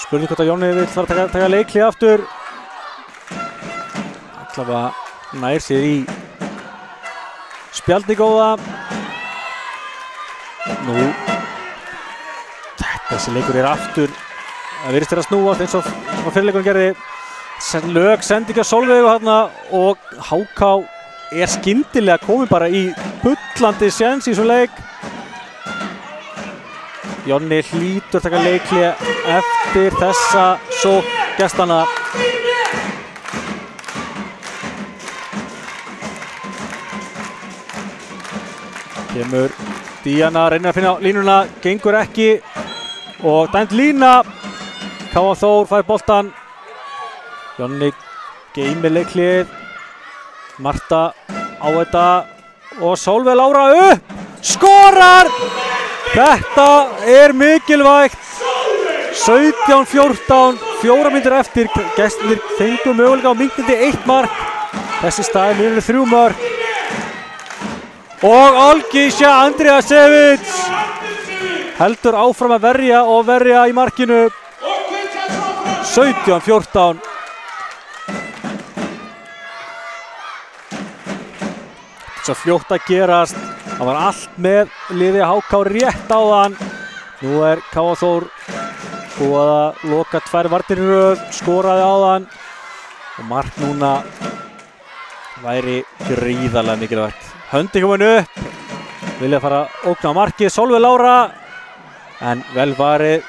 Spurning hvort að Jónni vill fara að taka leikli aftur. Allavega nær sér í spjaldi góða. Nú, þessi leikur er aftur. Það virðist að snúast eins og fyrirleikurinn gerði. Lög sendinga Sólveigu þarna og HK er skyndilega komin bara í bullandi séns í þessum leik. Jonni hlýtur taka leikli eftir þessa sókn gestanna. Kemur Díana, reynir að finna línuna, gengur ekki og dæmt lína. K.A. Þór fær boltan. Jonni geymir leiklið. Marta á þetta og Sólveig Lára upp. Skorar! Þetta mikilvægt. 17-14, 4 mínútur eftir. Gestirnir fengu möguleika á minnkandi 1 mark. Þessi staðir eru 3 mörk. Og Olgisha Andriasevic heldur áfram að verja í markinu. 17-14. Svo fljótt að gerast. Það var allt með liði HK rétt áðan. Nú K.A. Þór búið að loka 2 varnir í röð, skoraði áðan og mark núna væri gríðarlega mikilvægt. Höndi komin upp, vilja fara að ógna á markið, Sólveig Lára en vel varið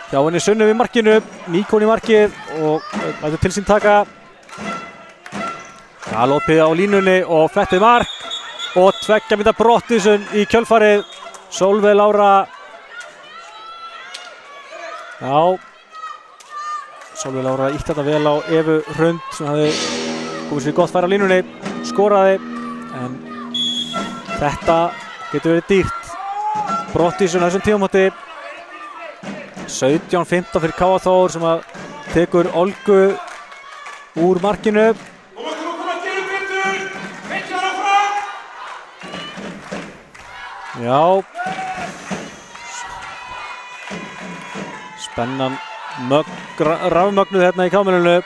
hjá henni Sunnu við markinu, nýkomin í markið og lætur til sín taka. Galopið á línunni og flettið mark og 2 mínútna brottvísun í kjölfarið. Sólveig Lára. Já, Sólveig Lára ítti þetta vel á Evu Hrund sem hafði komið sér gott færi á línunni, skoraði en þetta getur verið dýrt. Brottvísun á þessum tímamóti. 17-15 fyrir K.A. Þór sem að tekur Olgu úr markinu. Já. Spennan rafmögnuð hérna í Kámenninu.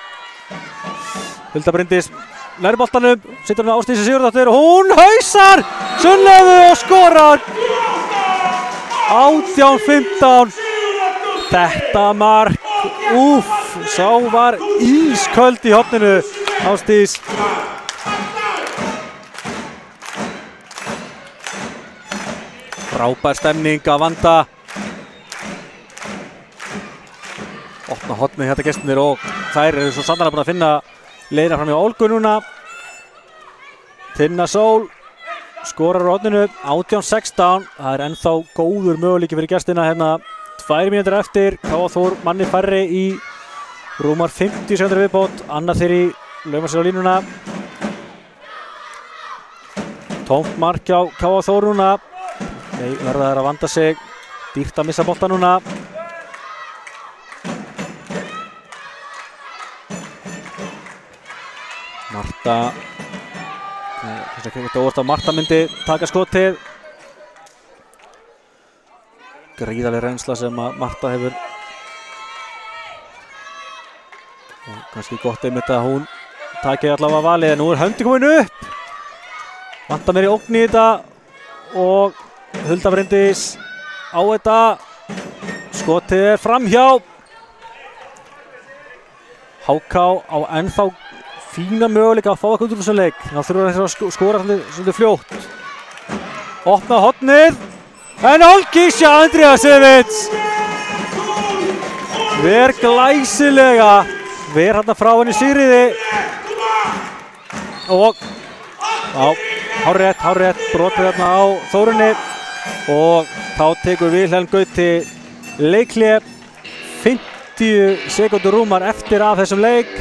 Hulda Bryndís læri boltanum, setur hann á Ásdísi Sigurðardóttir og hún hausar Sunnlefu og skorar. 18-15. Þetta mark, sá var ísköld í horninu, Ásdís. Frábær stemning að Vanda. Opna hornið hérna gestirnir og þær eru svo sannarlega búin að finna leiðina fram í Olgu núna. Tinna Sól skorar á horninu, 18-16. Það er ennþá góður möguleiki fyrir gestina hérna. 2 mínútur eftir, K.A. Þór manni færri í rúmar 50 sekúndur viðbót. Anna Þyrí laumar sér á línuna. Tómt mark hjá K.A. Þór núna. Nei, verða þær að vanda sig. Dýrt að missa bolta núna. Marta, kannski ekki eitthvað óvart að Marta myndi taka skotið. Gríðarleg reynsla sem að Marta hefur. Og kannski gott einmitt að hún taki allavega valið, en nú höndi komin upp. Vantar meir í ógn í þetta og Hulda Bryndís á þetta. Skotið framhjá. HK á ennþá fína möguleika að fá eitthvað út úr þessum leik. Það þurfa að skora svolítið fljótt. Opna hornið. En Olgisha Andriasevic ver glæsilega. Ver hérna frá henni Sigríði. Og hárrétt brotið hérna á Þórunni. Og þá tekur Vilhelm Gauti leikhlé. 50 sekúndur rúmar eftir af þessum leik.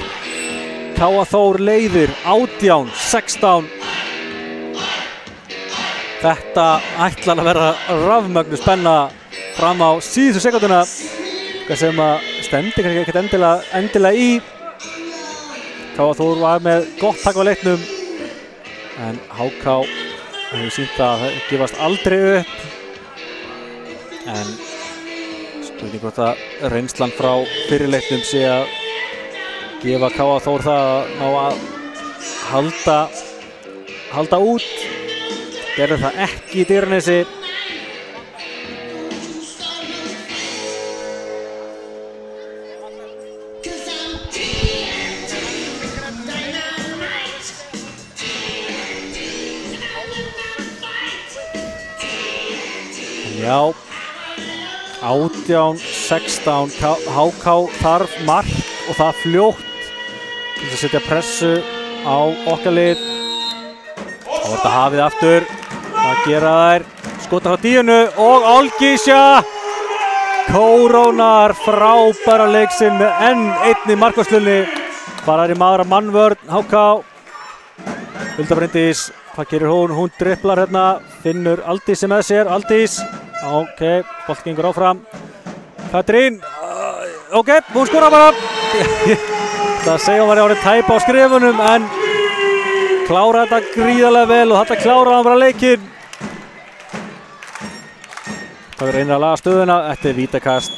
K.A. Þór leiðir 18-16. Þetta ætlar að vera rafmögnu spenna fram á síðustu sekúnduna. Hvað sem að stendur kannski ekkert endilega í. K.A. Þór var með gott takk á leiknum. En HK hefur sýnt að það gefast aldrei upp. En spurning hvort að reynslan frá fyrirleiknum sé að gefa K.A. Þór það að ná að halda út. Gerði það ekki í Dýranesi. Já, 18-16. HK þarf mark og það fljótt til að setja pressu á okkar lið. Þá er þetta hafið aftur. Það gera þær, skota frá Díönu og Olgísja kórónar frábæra leik sinn með enn einni markvarslunni. Bara er í maður að mannvörn, HK. Hulda Bryndís, hvað gerir hún? Hún dribblar hérna, finnur Aldísi með sér, Aldís. Ok, bolt gengur áfram. Katrín, ok, hún skorar bara. Það segja hún var árið tæpa á skrifunum en klára þetta gríðarlega vel og þetta klára hann bara leikinn. Það reynir að laga stöðuna, þetta er vítakast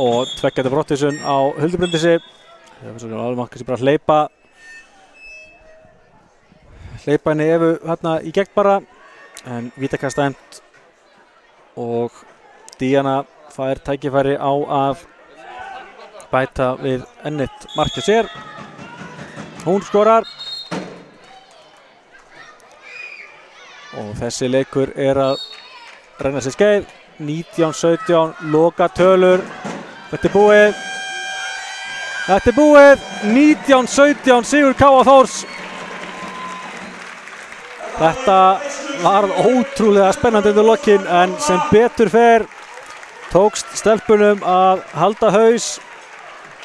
og tveggjandi brottvísun á Huldu Bryndísi. Það er svona alveg kannski bara hleypa henni Evu hérna í gegn bara en vítakast dæmt og Díana fær tækifæri á að bæta við ennitt markið sér. Hún skorar og þessi leikur er að renna sér skeið. 19-17 loka tölur. Þetta er búið. Þetta er búið. 19-17 sigur KA Þórs. Þetta var ótrúlega spennandi undir lokin en sem betur fer tókst stelpunum að halda haus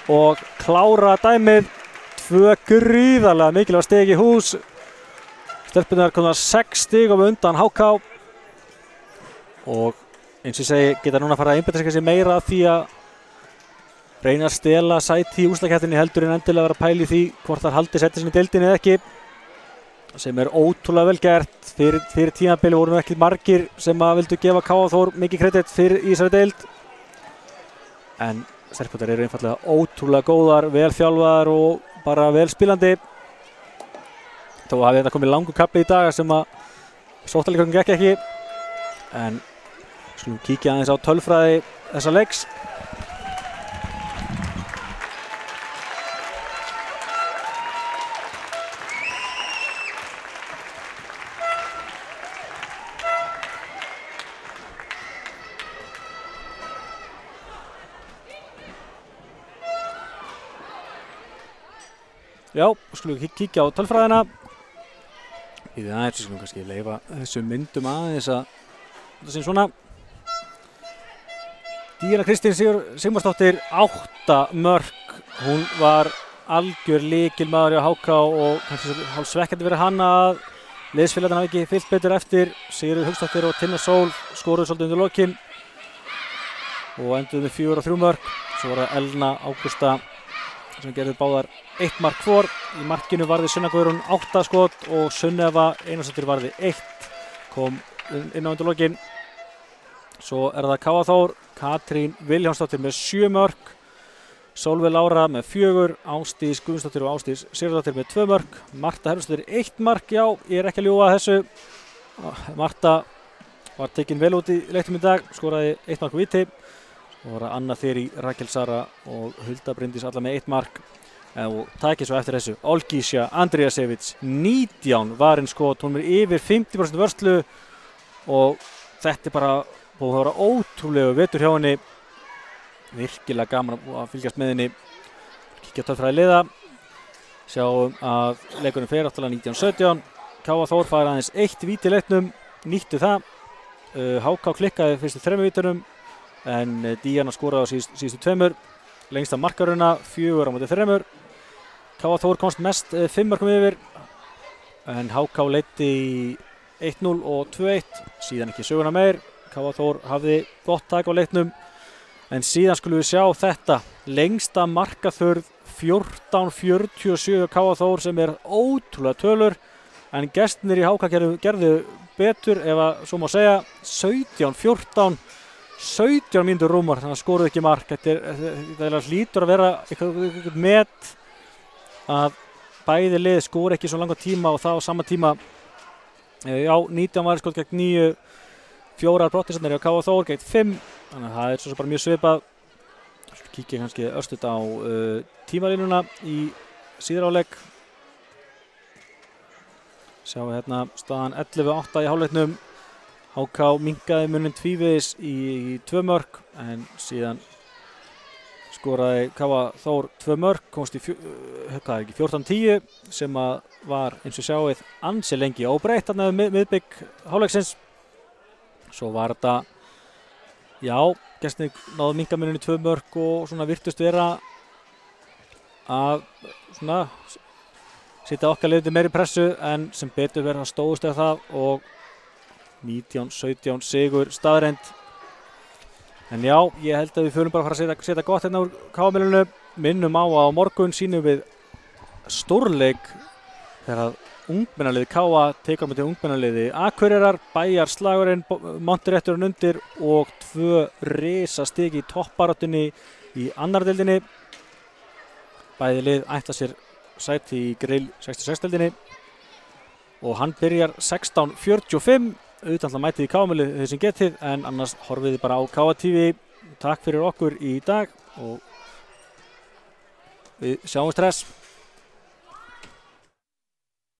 og klára dæmið. 2 gríðarlega mikilvæg stig í hús. Stelpunar komna 6 stigum undan HK og eins og ég segi geta núna að fara að einbeita sig meira því að reyna að stela sæti í úrslitakeppninni heldur en endilega vera að pæla í því hvort þær haldi sæti sinni í deildinni eða ekki, sem er ótrúlega vel gert. Fyrir tímabili voru nú ekki margir sem að vildu gefa KA Þór mikið kredit fyrir í þessari deild en stelpunar eru einfallega ótrúlega góðar, vel þjálfaðar og bara vel spilandi. Þó hafi þetta komið langur kafli í dag sem að sóttaleikurinn gekk ekki en skulum kíkja aðeins á tölfræði þessa leiks. Já, skulum kíkja á tölfræðina. Í það skulum kannski leyfa þessum myndum aðeins að þetta sé svona. Díana Kristín Sigmarsdóttir 8 mörk. Hún var algjör lykilmaður hjá HK og kannski hálf svekkjandi fyrir hann að liðsfélagarnir hafi ekki fylgt betur eftir. Sigríður Hauksdóttir og Tinna Sól skoruðu svolítið undir lokin og enduðu með 4 og 3 mörk. Svo var það Elna Ágústa sem gerði báðar 1 mark hvor. Í markinu varði Sunna Guðrún 8 skot og Sunneva Einarsdóttir varði 1, kom inn á undir lokin. Svo er það KA Þór, Katrín Vilhjálmsdóttir með 7 mörk, Sólveig Lára með 4, Ásdís Guðmundsdóttir og Ásdís Sigurðardóttir með 2 mörk, Marta Hermundsdóttir 1 mark, já, ég er ekki að ljúga þessu. Marta var tekin vel út í leiknum í dag, skoraði 1 mark víti. Svo var það Anna Þyrí, Rakel Sara og Hulda Bryndís alla með 1 mark. Og takið svo eftir þessu, Olgísja Andriasevits, 19 varinn skot, hún er yfir 50% vörslu og þetta er bara búið að vera ótrúlega vetur hjá henni. Virkilega gaman að fylgjast með henni. Kíkja tölfræði liða. Sjáum að leikurinn fer aftalega 19-17. KA Þór fær aðeins 1 víti í leiknum, nýttu það. HK klikkaði fyrstu 3 vítunum en Díana skoraði á síðustu 2. Lengsta markaruna 4 á móti 3. KA Þór komst mest 5 mörkum yfir en HK leiddi í 1-0 og 2-1, síðan ekki söguna meir. KA Þór hafði gott tak á leiknum en síðan skulum við sjá þetta, lengsta markaþörf 14:47 KA Þór sem er ótrúlega tölur en gestirnir í HK gerðu betur ef að svo má segja. 17-14, 17 mínútur rúmar, þannig að skoruðu ekki mark. Þetta hlýtur að vera eitthvað met að bæði lið skora ekki svo langa tíma og það á sama tíma. Já, 19 var skot gegn 9, 4 brottisarnir hjá KA Þór gegn 5, þannig að það er svo bara mjög svipað. Kíkja kannski örstutt á tímalínuna í síðari hálfleik. Sjáum við hérna staðan 11-8 í hálfleiknum. HK minnkaði muninn tvívegis í 2 mörk en síðan skoraði Káa Þór 2 mörk, komst í 14-10 sem að var eins og sjáið ansi lengi óbreytt þarna miðbik hálfleiksins. Svo var þetta, já, Gestný náðu minkamuninu 2 mörk og svona virtust vera að svona sitja okkar liðið meiri pressu en sem betur verið að stóðust eða það og 19-17 sigur staðreind. En já, ég held að við förum bara að fara að setja gott hérna úr Káa-milinu. Minnum á að á morgun sýnum við stórleik þegar að ungmennaliði Káa tekur með til ungmennaliði Akureyrar, bæjarslagurinn, montirétturinn undir og 2 risastig í toppbaráttunni í annar deildinni. Bæði lið ætla sér sæti í grill 66-deildinni og hann byrjar 16:45. Auðvitað mætið í Káa-milið þeir sem getið en annars horfið þið bara á Káa TV. Takk fyrir okkur í dag og við sjáumst hress.